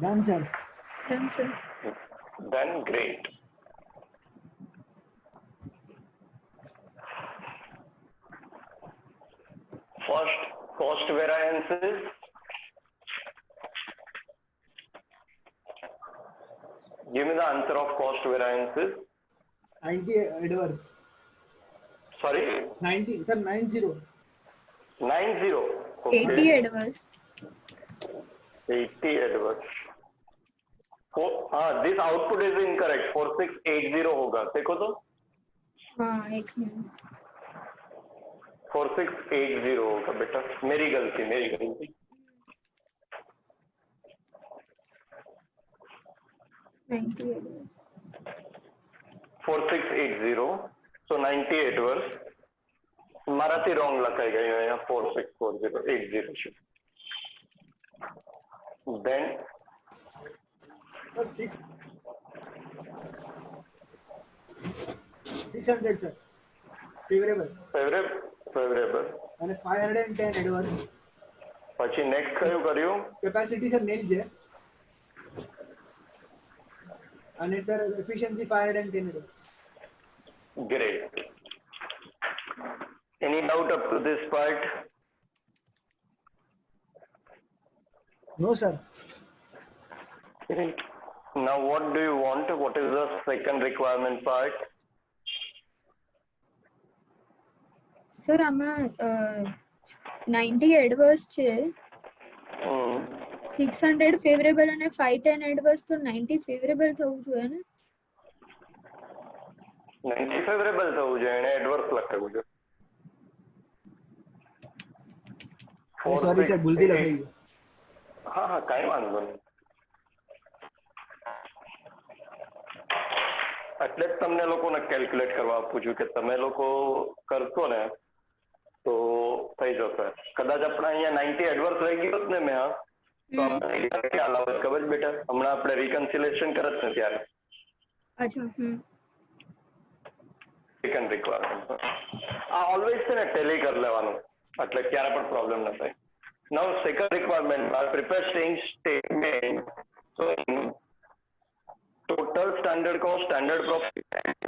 Done, sir. Done, sir. Then great. First, cost variances. Give me the answer of cost variances. 90 adverse. Sorry, 90, sir, 90. 90. 80 Okay. adverse. 80 adverse. हाँ, this output is incorrect. 4680 होगा. देखो तो. हाँ, एक मिनट. 4680 होगा बेटा. मेरी गलती. 90 adverse. 4680. So 90 adverse. મારાથી wrong લખાઈ ગયું અહીંયા 464080 છે. Then Sir, 600, sir. Favorable. favorable. And 510 adverse. પછી next કયું કર્યું? Capacity, sir, nail છે. And sir, efficiency 510 adverse. Great. Any doubt up to this part? No, sir. Great. Now what do you want? What is the second requirement part? Sir, આમાં 90 adverse છે. 600 favorable અને 510 adverse તો 90 favorable થવું જોઈએ ને? 90 favorable થવું જોઈએ અને adverse લખાવું જોઈએ. Sorry, sir, ભૂલથી લખાઈ ગયું. હા, કાંઈ વાંધો નહીં. એટલે જ તમને લોકોને કેલ્ક્યુલેટ કરવા આપું છું કે તમે લોકો કરશો ને તો થઈ જશે. કદાચ આપણે અહીંયા 90 એડવર્સ રહી ગયો ને મેં તો આપણે ખ્યાલ આવે ખબર છે બેટા. હમણાં આપણે રિકન્સિલેશન કરત ને ત્યારે. અચ્છા. સેકન્ડ રિક્વાયરમેન્ટ આ ઓલવેઝ છે ને ટેલી કરી લેવાનું એટલે ક્યારે પણ પ્રોબ્લેમ ન થાય. Now second requirement are prepare statement showing total standard cost, standard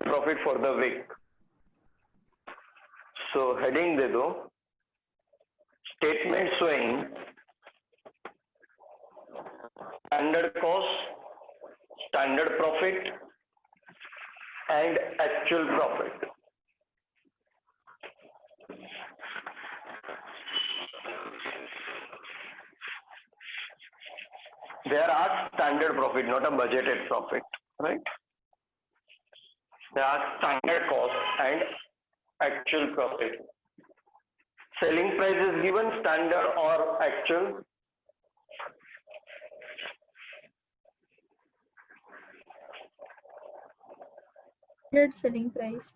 profit for the week. So heading दे दो statement showing standard cost, standard profit and actual profit. There are standard profit, not a budgeted profit, right? There are standard cost and actual profit. Selling price is given standard or actual. Selling price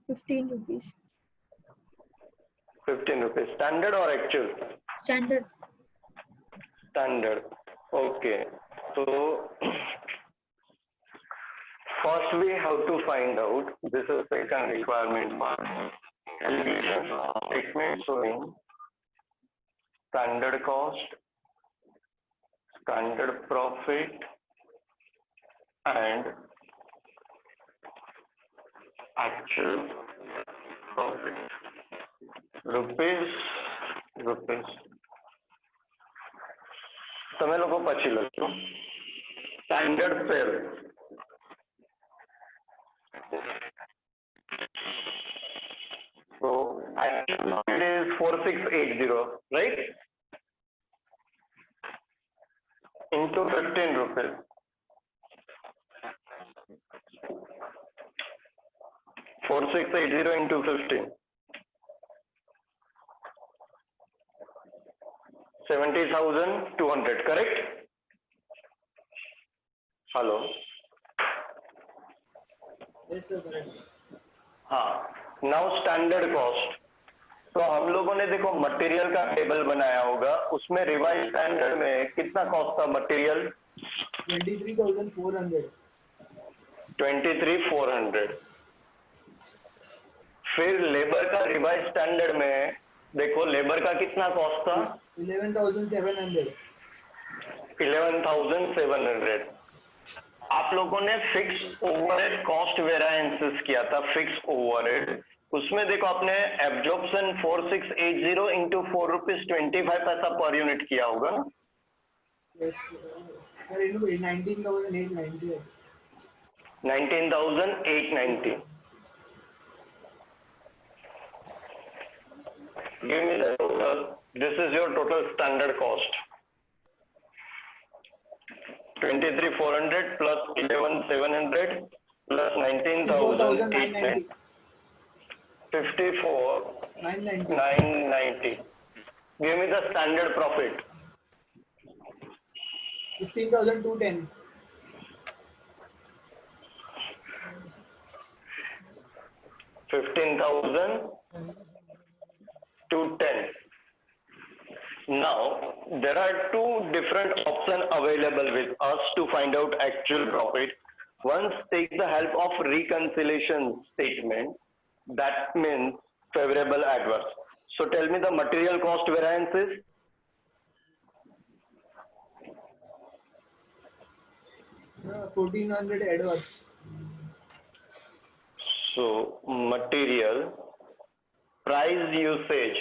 15 rupees. 15 rupees. Standard or actual? Standard. Standard. Okay. So first we have to find out, this is second requirement part. Statement showing standard cost, standard profit and actual profit. Rupees. તમે લોકો પછી લખજો. Standard cell so actual it is 4680, right? Into 15 rupees. $4680 into 15. 70,200, correct? Hello. Yes, sir, correct. हाँ. Now standard cost. तो हम लोगों ने देखो मटेरियल का टेबल बनाया होगा, उसमें रिवाइज स्टैंडर्ड में कितना कॉस्ट था मटेरियल? 23,400. 23,400. फिर लेबर का रिवाइज स्टैंडर्ड में देखो लेबर का कितना कॉस्ट था? 11,700. 11,700. आप लोगों ने फिक्स ओवरहेड कॉस्ट वेरिएंसेस किया था, फिक्स ओवरहेड, उसमें देखो आपने एब्जॉर्प्शन 4680 इंटू 4 रुपीज 25 पैसा पर यूनिट किया होगा ना? Sir, 19,890. 19,890. Give me the total. This is your total standard cost. 23,400 plus 11,700 plus 19,890. 990. 54,990. Give me the standard profit. 15,210. 15,210. Now, there are two different options available with us to find out actual profit. One takes the help of reconciliation statement. That means favorable adverse. So tell me the material cost variances. Uh, 1,400 adverse. So material price usage.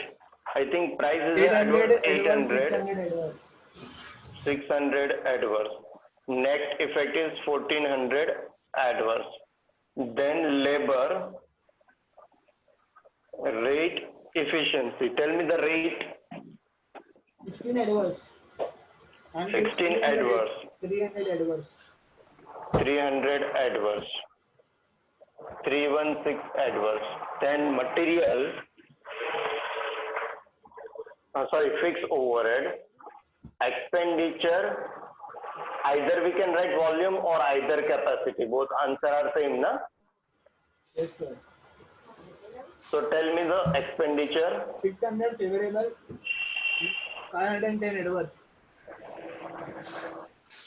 I think price is 800 adverse adverse, 800. 600 adverse. 600 adverse. Net effect is 1400 adverse. Then labor rate efficiency. Tell me the rate. 16 adverse. And 16 adverse. 300 adverse. 300 adverse. 316 adverse. Then material. Fixed overhead. Expenditure. Either we can write volume or either capacity. Both answer are same, na? Yes, sir. So tell me the expenditure. 600 favorable. 510 adverse.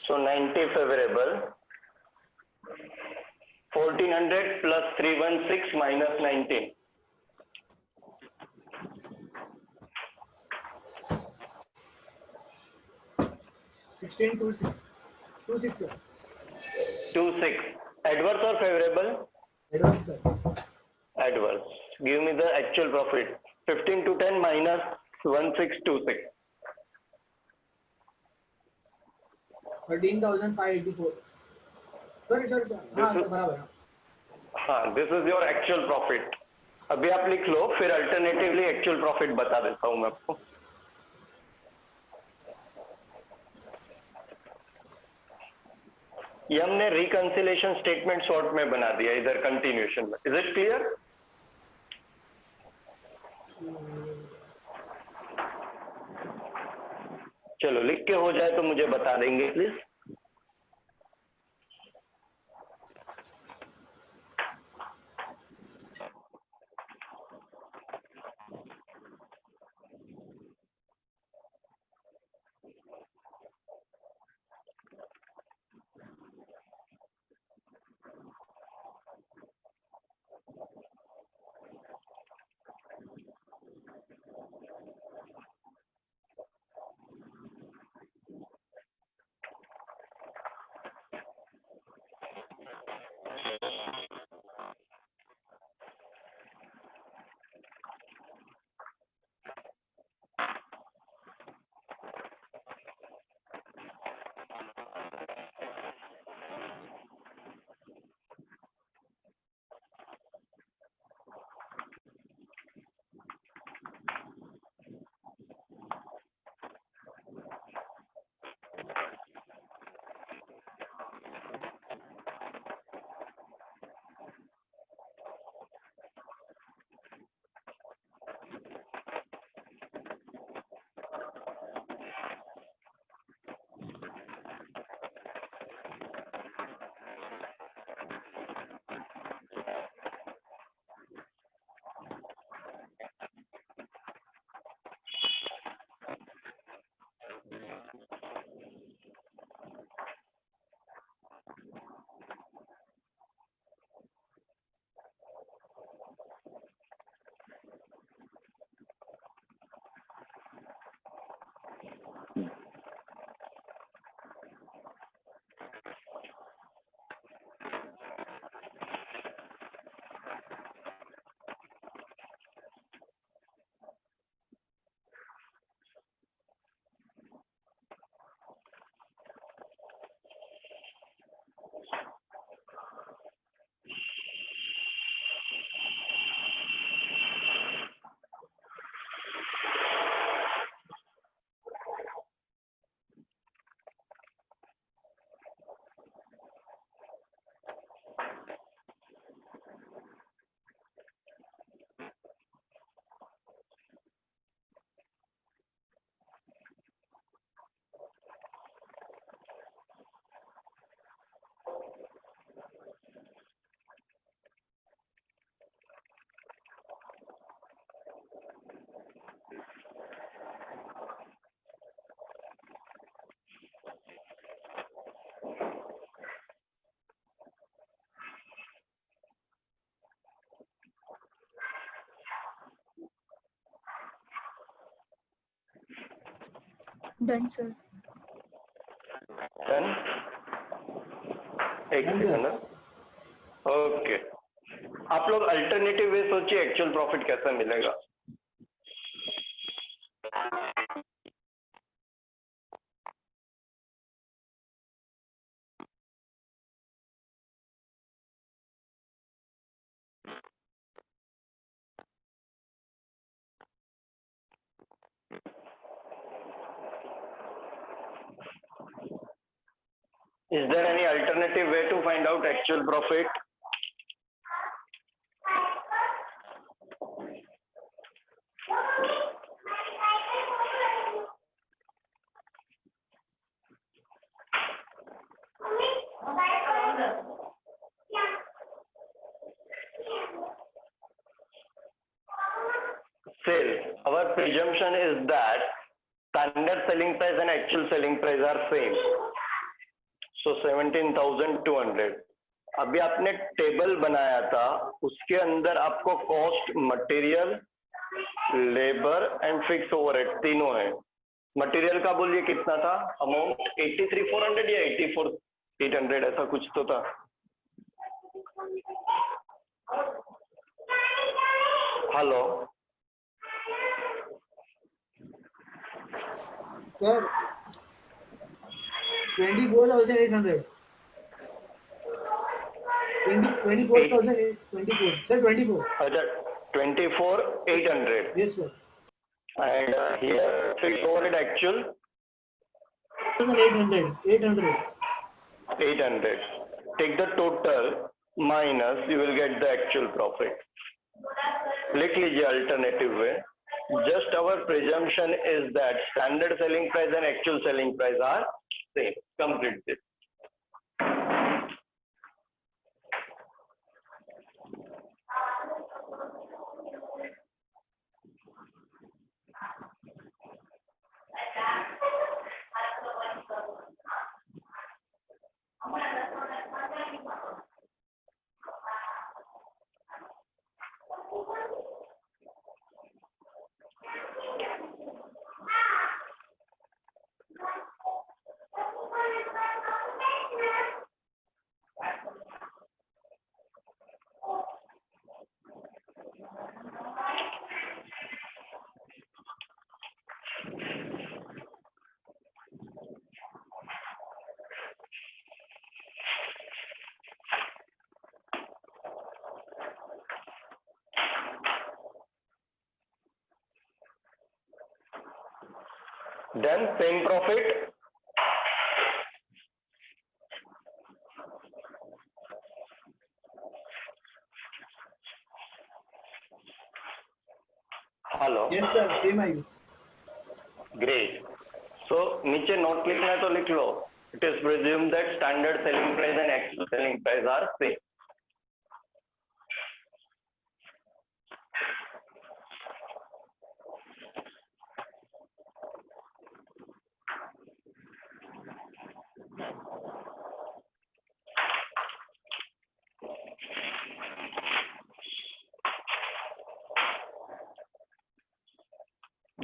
So 90 favorable. 1400 plus 316 minus 19. 16, 26. 26, sir. 26. Adverse or favorable? Adverse, sir. Adverse. Give me the actual profit. 15 to 10 minus 1626. 13,584. Sorry, sir. हाँ, This is- बराबर. हाँ, this is your actual profit. अभी आप लिख लो, फिर alternatively actual profit बता देता हूँ मैं आपको. ये हमने रिकंसिलेशन स्टेटमेंट शॉर्ट में बना दिया इधर कंटिन्यूएशन में. Is it clear? चलो लिख के हो जाए तो मुझे बता देंगे प्लीज. Done, sir. Done? एक Done, sir. सेकंड। ओके, आप लोग अल्टरनेटिव वे सोचिए एक्चुअल प्रॉफिट कैसा मिलेगा। Is there any alternative way to find out actual profit? Sales. Our presumption is that standard selling price and actual selling price are same. So 17,200. अभी आपने table बनाया था, उसके अंदर आपको cost material, labour and fix overhead तीनों है। Material का बोलिए कितना था अमाउंट? 83,400 या 84,800 ऐसा कुछ तो था। Hello Sir, 24,800. 24,824. Sir, 24. अच्छा 24,800 Yes, sir. and here fixed overhead actual 800. 800. 800. Take the total minus, you will get the actual profit. लिख लीजिए alternative way. Just our presumption is that standard selling price and actual selling price are same. Complete this. Then same profit. Hello. Yes, sir. Same I. Great. So नीचे note लिखना है तो लिख लो. It is presumed that standard selling price and actual selling price are same.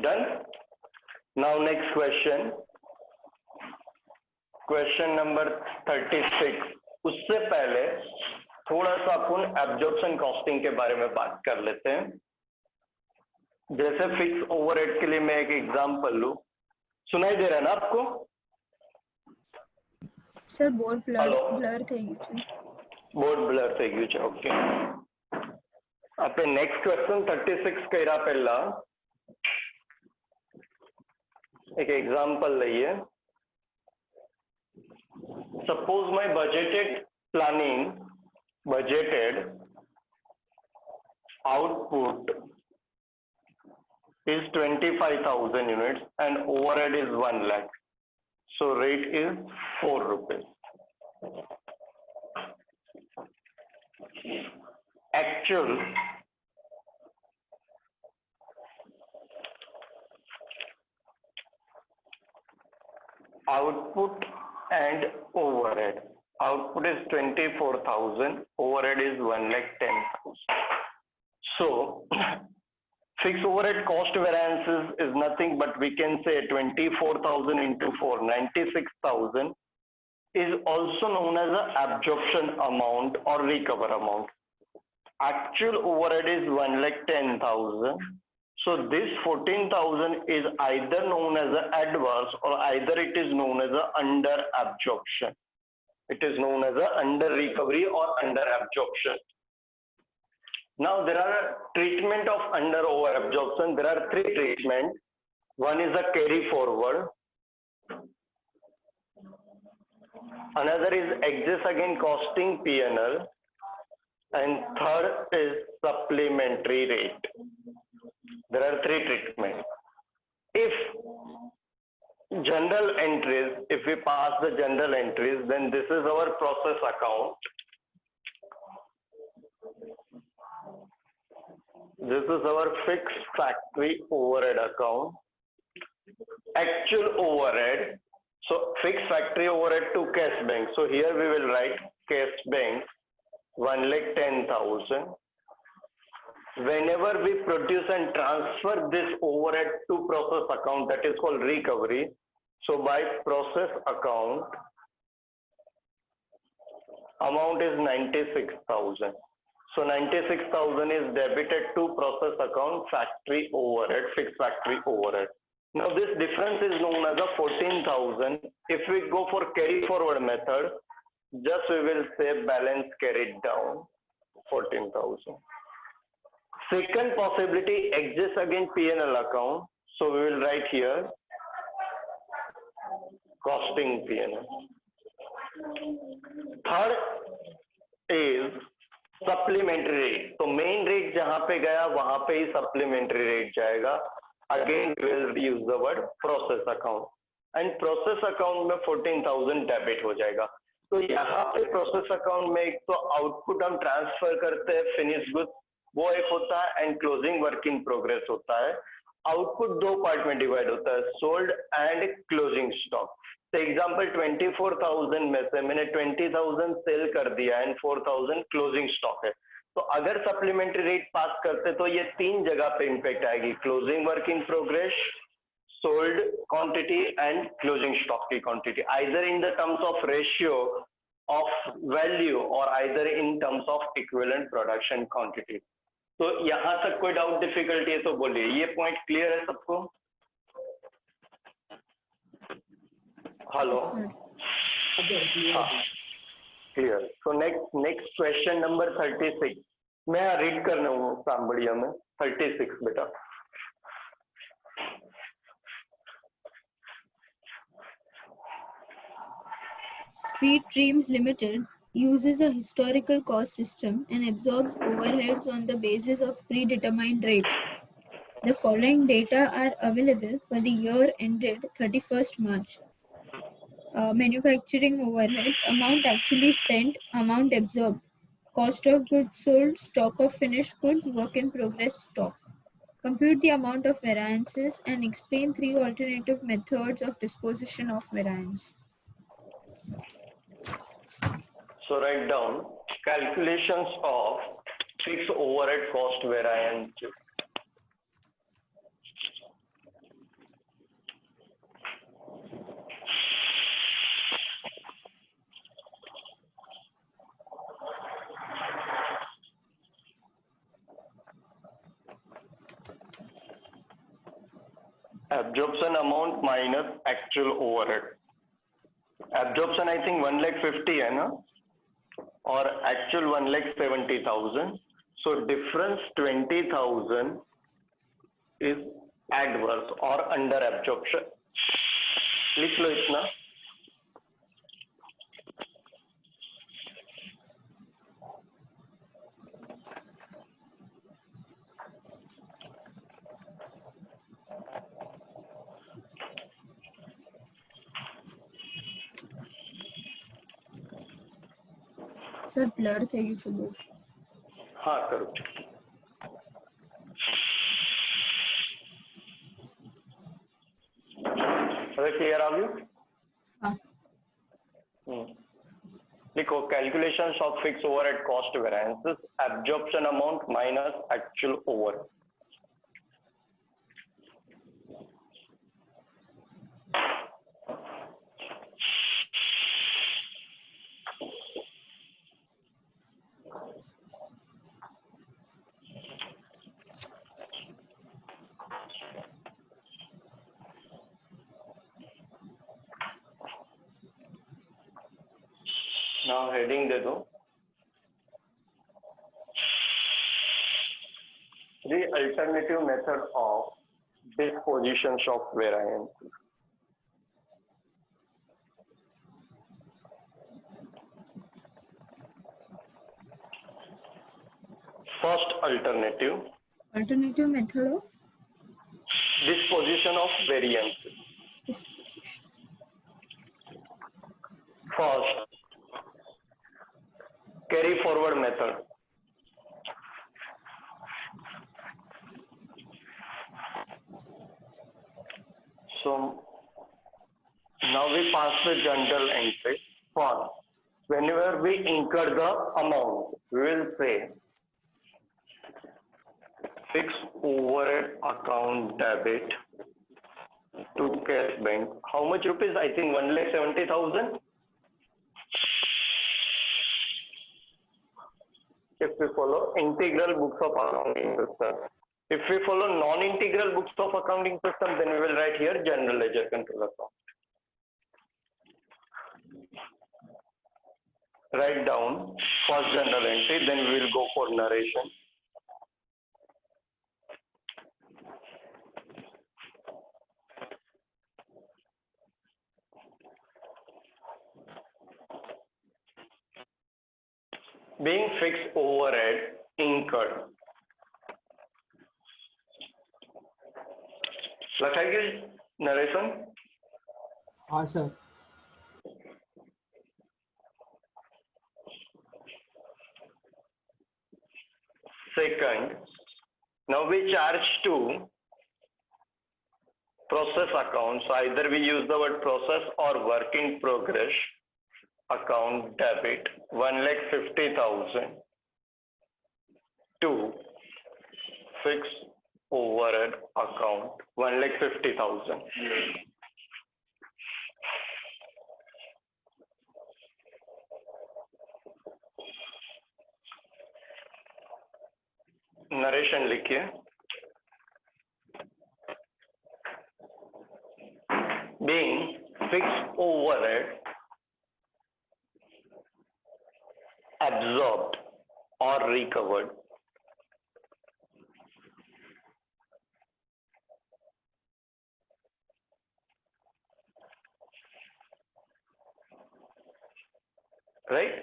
Done? Now next question. Question number 36. उससे पहले थोड़ा सा अपन absorption costing के बारे में बात कर लेते हैं। जैसे फिक्स ओवरहेड के लिए मैं एक एग्जांपल लूं, सुनाई दे रहा है ना आपको? Sir board Hello. બ્લર થઈ ગયું છે. બોર્ડ બ્લર થઈ ગયું છે. ઓકે, આપણે નેક્સ્ટ ક્વેશ્ચન 36 કર્યા પહેલા एक एग्जांपल लइए. Suppose my budgeted output is 25,000 units and overhead is 1 lakh. So rate is 4 rupees. Actual output and overhead. Output is 24,000, overhead is 1,10,000. So Fixed overhead cost variances is nothing but we can say 24,000 into 4, 96,000 is also known as a absorption amount or recover amount. Actual overhead is 1,10,000. So this 14,000 is either known as an adverse or either it is known as a under absorption. It is known as a under recovery or under absorption. Now there are treatment of under over absorption. There are three treatments. One is a carry forward. Another is excess again costing P&L. And third is supplementary rate. There are three treatments. If general entries, if we pass the general entries, then this is our process account. This is our fixed factory overhead account. Actual overhead. So fixed factory overhead to cash bank. So here we will write cash bank 1,10,000. Whenever we produce and transfer this overhead to process account, that is called recovery. So by process account, amount is 96,000. So 96,000 is debited to process account factory overhead, fixed factory overhead. Now this difference is known as a 14,000. If we go for carry forward method, just we will say balance carried down 14,000. Second possibility exists again P&L account. So we will write here costing P&L. Third is supplementary rate. तो main rate जहाँ पे गया वहाँ पे ही supplementary rate जाएगा. Again we will use the word process account. And process account में 14,000 debit हो जाएगा. तो यहाँ पे प्रोसेस अकाउंट में एक तो आउटपुट हम ट्रांसफर करते हैं फिनिश गुड वो एक होता है and closing work in progress होता है. आउटपुट दो पार्ट में डिवाइड होता है सोल्ड एंड क्लोजिंग स्टॉक. तो एग्जांपल 24,000 में से मैंने 20,000 सेल कर दिया एंड 4,000 क्लोजिंग स्टॉक है. तो अगर सप्लीमेंट्री रेट पास करते तो ये तीन जगह पे इम्पैक्ट आएगी. Closing work in progress, sold quantity and closing stock की quantity, either in the terms of ratio of value or either in terms of equivalent production quantity. तो यहाँ तक कोई डाउट डिफिकल्टी है तो बोलिए. ये पॉइंट क्लियर है सबको? Hello, clear. So next question number 36 मैं रीड करना हूँ सांबड़िया में. 36 बेटा. Sweet Dreams Limited uses a historical cost system and absorbs overheads on the basis of predetermined rate. The following data are available for the year ended 31st March. Manufacturing overheads, amount actually spent, amount absorbed, cost of goods sold, stock of finished goods, work in progress stock. Compute the amount of variances and explain three alternative methods of disposition of variance. So write down calculations of fixed overhead cost variance. Absorption amount minus actual overhead. Absorption I think 1,50,000 है ना, और actual 1,70,000. So difference 20,000 is adverse or under absorption. लिख लो इतना. Sir blur थे ये चलो. हाँ करो. अरे क्लियर आ गया? हाँ. लिखो calculations of fix overhead cost variances, absorption amount minus actual over. Now heading दे दो. The alternative method of disposition of variance. First alternative, Alternative method of disposition of variance. disposition. First, carry forward method. So now we pass the journal entry. For whenever we incur the amount, we will say fix overhead account debit to cash bank. How much rupees? I think 1,70,000. If we follow integral books of accounting system. If we follow non-integral books of accounting system, then we will write here general ledger control account. Write down first journal entry, then we will go for narration. Being fixed overhead incurred. लखाएगी narration? हाँ sir. Second, now we charge to process account. So either we use the word process or work in progress account debit 1,50,000 to fix overhead account 1,50,000. Narration लिखिए. Being fixed overhead absorbed or recovered. Right?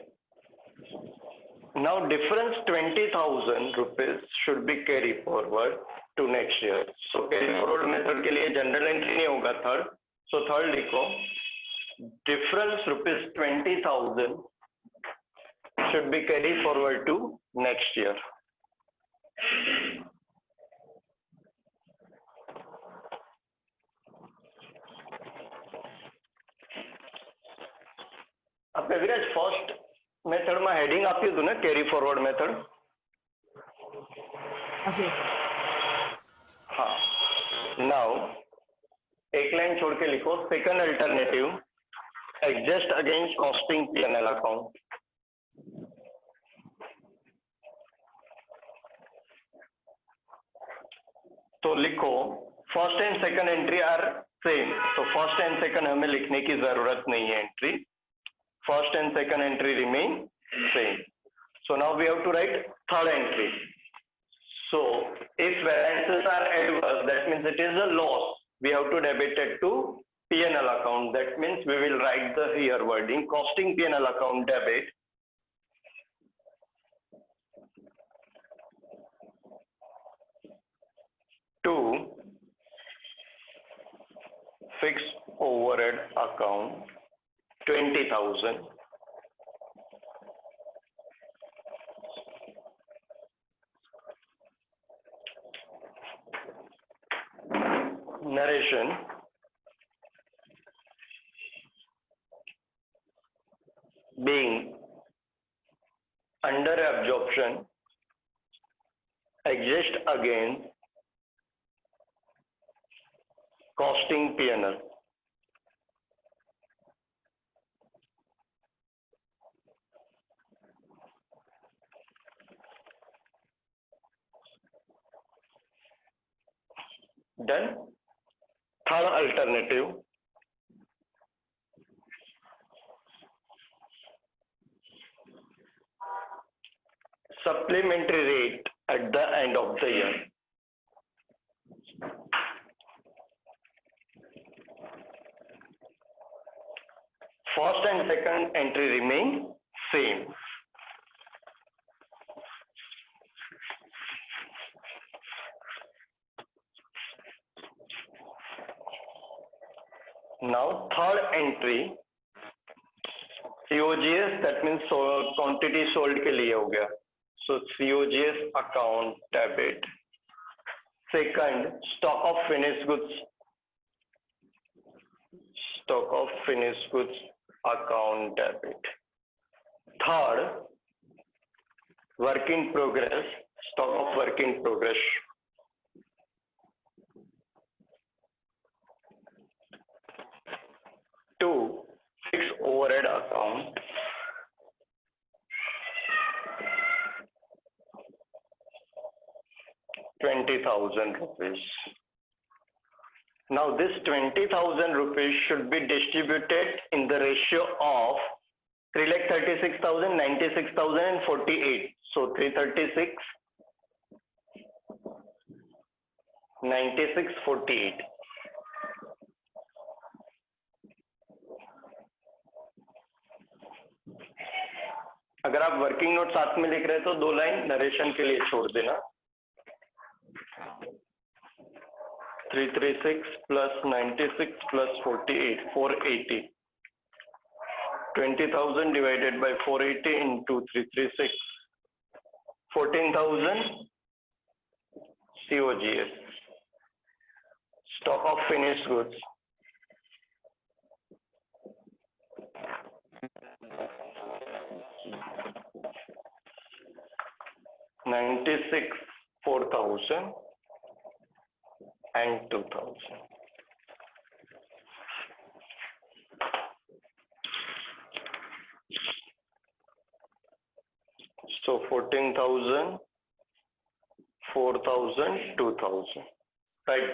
Now difference 20,000 rupees should be carried forward to next year. So carry forward method के लिए general entry नहीं होगा third. So third लिखो. Difference rupees 20,000 should be carried forward to next year. आपने Viraj first method में heading आप्યું હતું ને कैरी फॉरवर्ड मेथड. हाँ सर. हाँ. नाउ एक लाइन छोड़ के लिखो second alternative adjust against costing PNL account. तो लिखो first and second entry are same. तो फर्स्ट एंड सेकंड हमें लिखने की जरूरत नहीं है entry. First and second entry remain same. So now we have to write third entry. So if variances are adverse, that means it is a loss. We have to debit it to P&L account. That means we will write the here wording costing P&L account debit to fixed overhead account 20,000 narration. Being under absorption adjust against costing P&L. Done. Third alternative supplementary rate at the end of the year. First and second entry remain same. Now third entry COGS, that means quantity sold के लिए हो गया. So COGS account debit. Second, stock of finished goods. Stock of finished goods account debit. Third, work in progress. Stock of work in progress. Two, fixed overhead account. ₹20,000. Now this 20,000 rupees should be distributed in the ratio of 3,36,000, 96,000 and 48. So 336, 96, 48. अगर आप working note साथ में लिख रहे हैं तो 2 line narration के लिए छोड़ देना. 336 plus 96 plus 48, 480. 20,000 divided by 480 into 336. 14,000 COGS. Stock of finished goods. $96,000, 4,000 and 2,000. So 14,000, 4,000, 2,000. Right.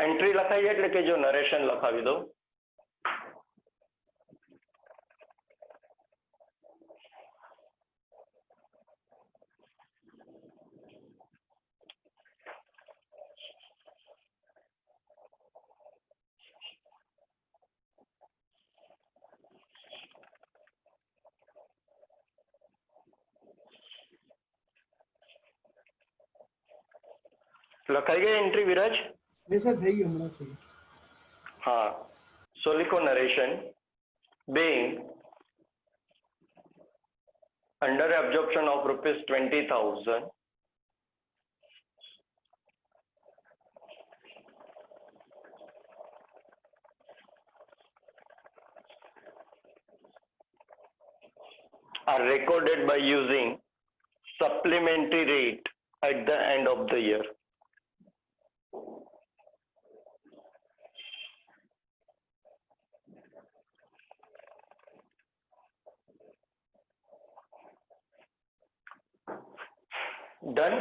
Entry લખાઈ એટલે કે જો નરેશન લખાવી દો. લખાઈ ગઈ એન્ટ્રી વિરાજ? Yes sir, થઈ ગયું હમણાં થઈ ગયું. हाँ, so लिखो narration being under absorption of ₹20,000 are recorded by using supplementary rate at the end of the year. Done?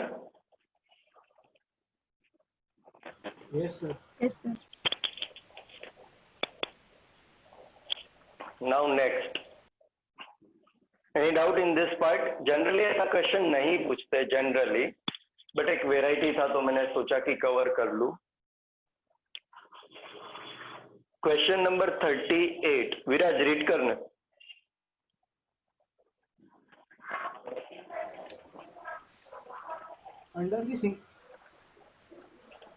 Yes sir. Yes, sir. Now next. Any doubt in this part? Generally ऐसा question नहीं पूछते generally, but एक variety था तो मैंने सोचा कि cover कर लूं. Question number 38. विराज रीड करना. Under the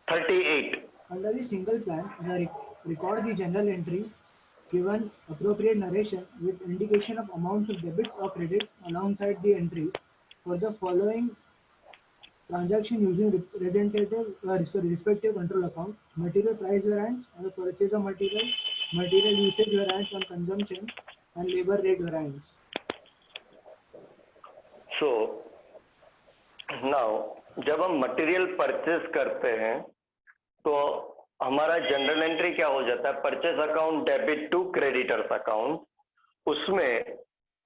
38. Under the single plan, record the general entries given appropriate narration with indication of amounts of debits or credit alongside the entries for the following transaction using respective control account: material price variance on the purchase of material, material usage variance on consumption, and labor rate variance. So now जब हम material purchase करते हैं तो हमारा general entry क्या हो जाता है? Purchase account debit to creditors account. उसमें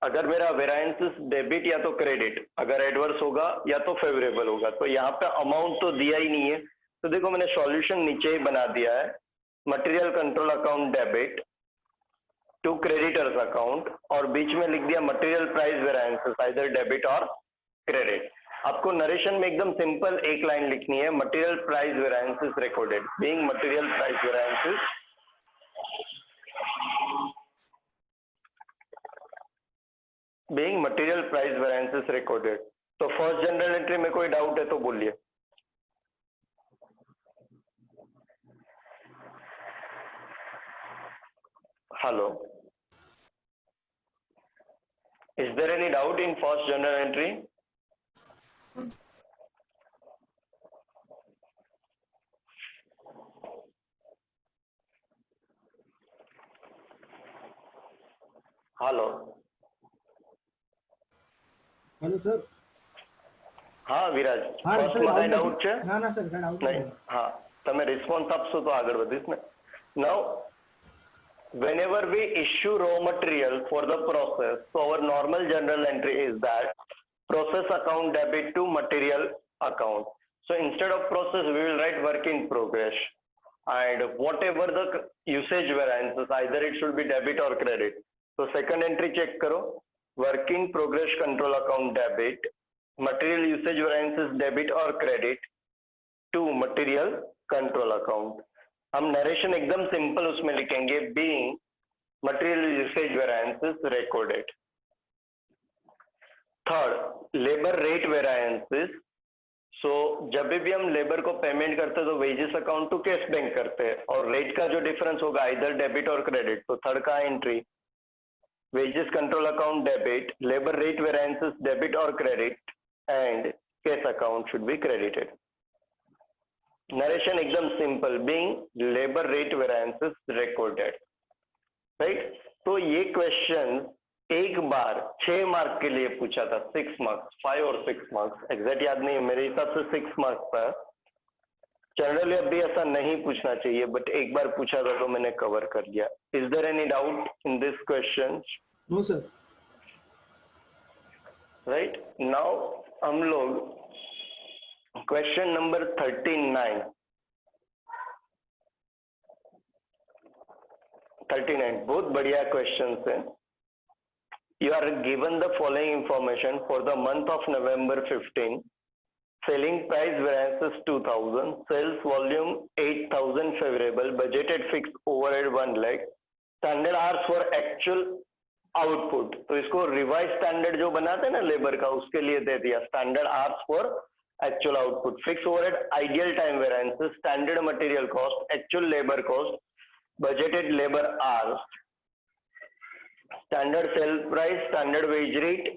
अगर मेरा वेरायंस डेबिट या तो क्रेडिट, अगर एडवर्स होगा या तो फेवरेबल होगा. तो यहाँ पे अमाउंट तो दिया ही नहीं है, तो देखो मैंने सॉल्यूशन नीचे ही बना दिया है. Material control account debit to creditors account और बीच में लिख दिया material price variances either debit और क्रेडिट। आपको नरेशन में एकदम सिंपल एक लाइन लिखनी है, material price variances recorded, being material price variances recorded. तो फर्स्ट जनरल एंट्री में कोई डाउट है तो बोलिए। Hello, is there any doubt in first journal entry? Hello hello sir. हाँ विराज, हाँ ફર્સ્ટ સર, માં કઈ doubt ડાઉટ છે? ના ના સર, કઈ doubt નહીં, નહીં. हाँ તમે રિસ્પોન્સ આપશો તો આગળ વધીશ ને. Now whenever we issue raw material for the process, so our normal journal entry is that process account debit to material account. So instead of process we will write work in progress, and whatever the usage variances, either it should be debit or credit. So second entry check करो, work in progress control account debit, material usage variances debit or credit to material control account. हम narration एकदम simple उसमें लिखेंगे, being material usage variances recorded. Third, labour rate variances. So जब भी हम labour को payment करते हैं तो wages account to cash bank करते हैं, और रेट का जो डिफरेंस होगा इधर डेबिट और क्रेडिट। तो थर्ड का entry wages control account debit, labour rate variances debit और credit, and cash account should be credited. Narration एकदम simple, being labour rate variances recorded, right. तो ये क्वेश्चन एक बार 6 मार्क के लिए पूछा था, 6 मार्क्स, 5 और 6 मार्क्स, एग्जैक्ट याद नहीं है, मेरे हिसाब से 6 मार्क्स था। जनरली अभी ऐसा नहीं पूछना चाहिए, बट एक बार पूछा था तो मैंने कवर कर दिया। Is there any doubt in this question? No sir. Right, now हम लोग क्वेश्चन नंबर 39 बहुत बढ़िया क्वेश्चन है। You are given the following information for the month of November 15. Selling price variances 2000, sales volume 8000 favorable, budgeted fixed overhead 1 lakh, standard hours for actual output. तो इसको revise standard जो बनाते हैं ना labour का, उसके लिए दे दिया standard hours for actual output, fix overhead ideal time variances, standard material cost, actual labour cost, budgeted labor hours, standard sale price, standard wage rate,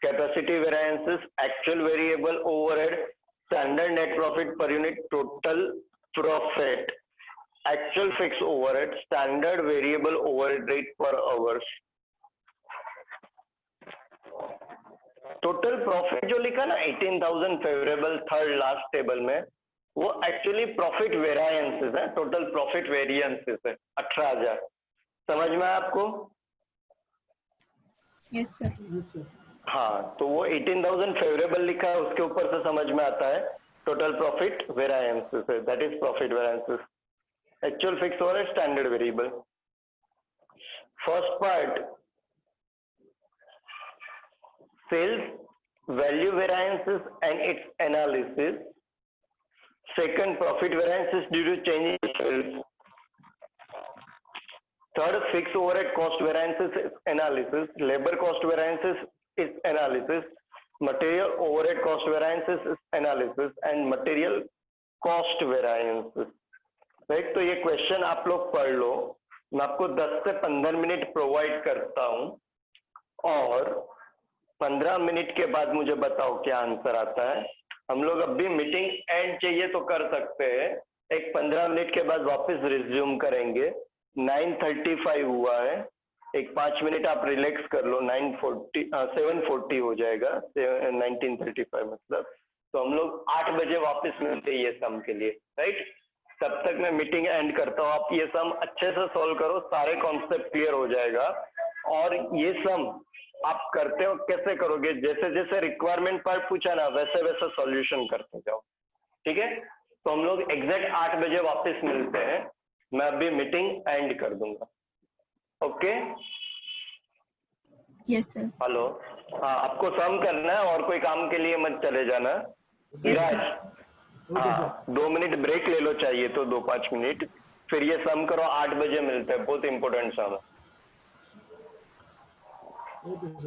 capacity variances, actual variable overhead, standard net profit per unit, total profit, actual fixed overhead, standard variable overhead rate per hours. Total profit जो लिखा ना 18,000 favourable third last table में, वो actually profit variances है, total profit variances है 18,000। समझ में आया आपको? Yes sir. हाँ, तो वो 18,000 फेवरेबल लिखा है, उसके ऊपर से समझ में आता है टोटल प्रॉफिट वेरिएंसेस है, that is profit variances, actual fix और standard variable. First part sales value variances and its analysis, second profit variances due to change in sales, third fixed overhead cost variances analysis, labor cost variances is analysis, material overhead cost variances is analysis, and material cost variances, right. तो ये question आप लोग पढ़ लो, मैं आपको 10 से 15 minute provide करता हूं, और 15 मिनट के बाद मुझे बताओ क्या आंसर आता है। हम लोग अभी मीटिंग एंड चाहिए तो कर सकते हैं, एक 15 मिनट के बाद वापस रिज्यूम करेंगे। 9:35 हुआ है, एक 5 मिनट आप रिलैक्स कर लो, 7:40 हो जाएगा, 19:35 मतलब। तो हम लोग 8 बजे वापस मिलते हैं ये सम के लिए, राइट। तब तक मैं मीटिंग एंड करता हूँ, आप ये सम अच्छे से सॉल्व करो, सारे कॉन्सेप्ट क्लियर हो जाएगा। और ये सम आप करते हो कैसे करोगे, जैसे जैसे रिक्वायरमेंट पार्ट पूछा ना वैसे वैसे सॉल्यूशन करते जाओ, ठीक है। तो हम लोग एग्जैक्ट 8 बजे वापस मिलते हैं, मैं अभी मीटिंग एंड कर दूंगा। Okay Yes, sir. हेलो, हाँ आपको सम करना है और कोई काम के लिए मत चले जाना। Yes, विराज, sir. ओके सर, हाँ 2 मिनट ब्रेक ले लो, चाहिए तो 2-5 मिनट, फिर ये सम करो। 8 बजे मिलते हैं, बहुत इंपॉर्टेंट सम है। Okay sir.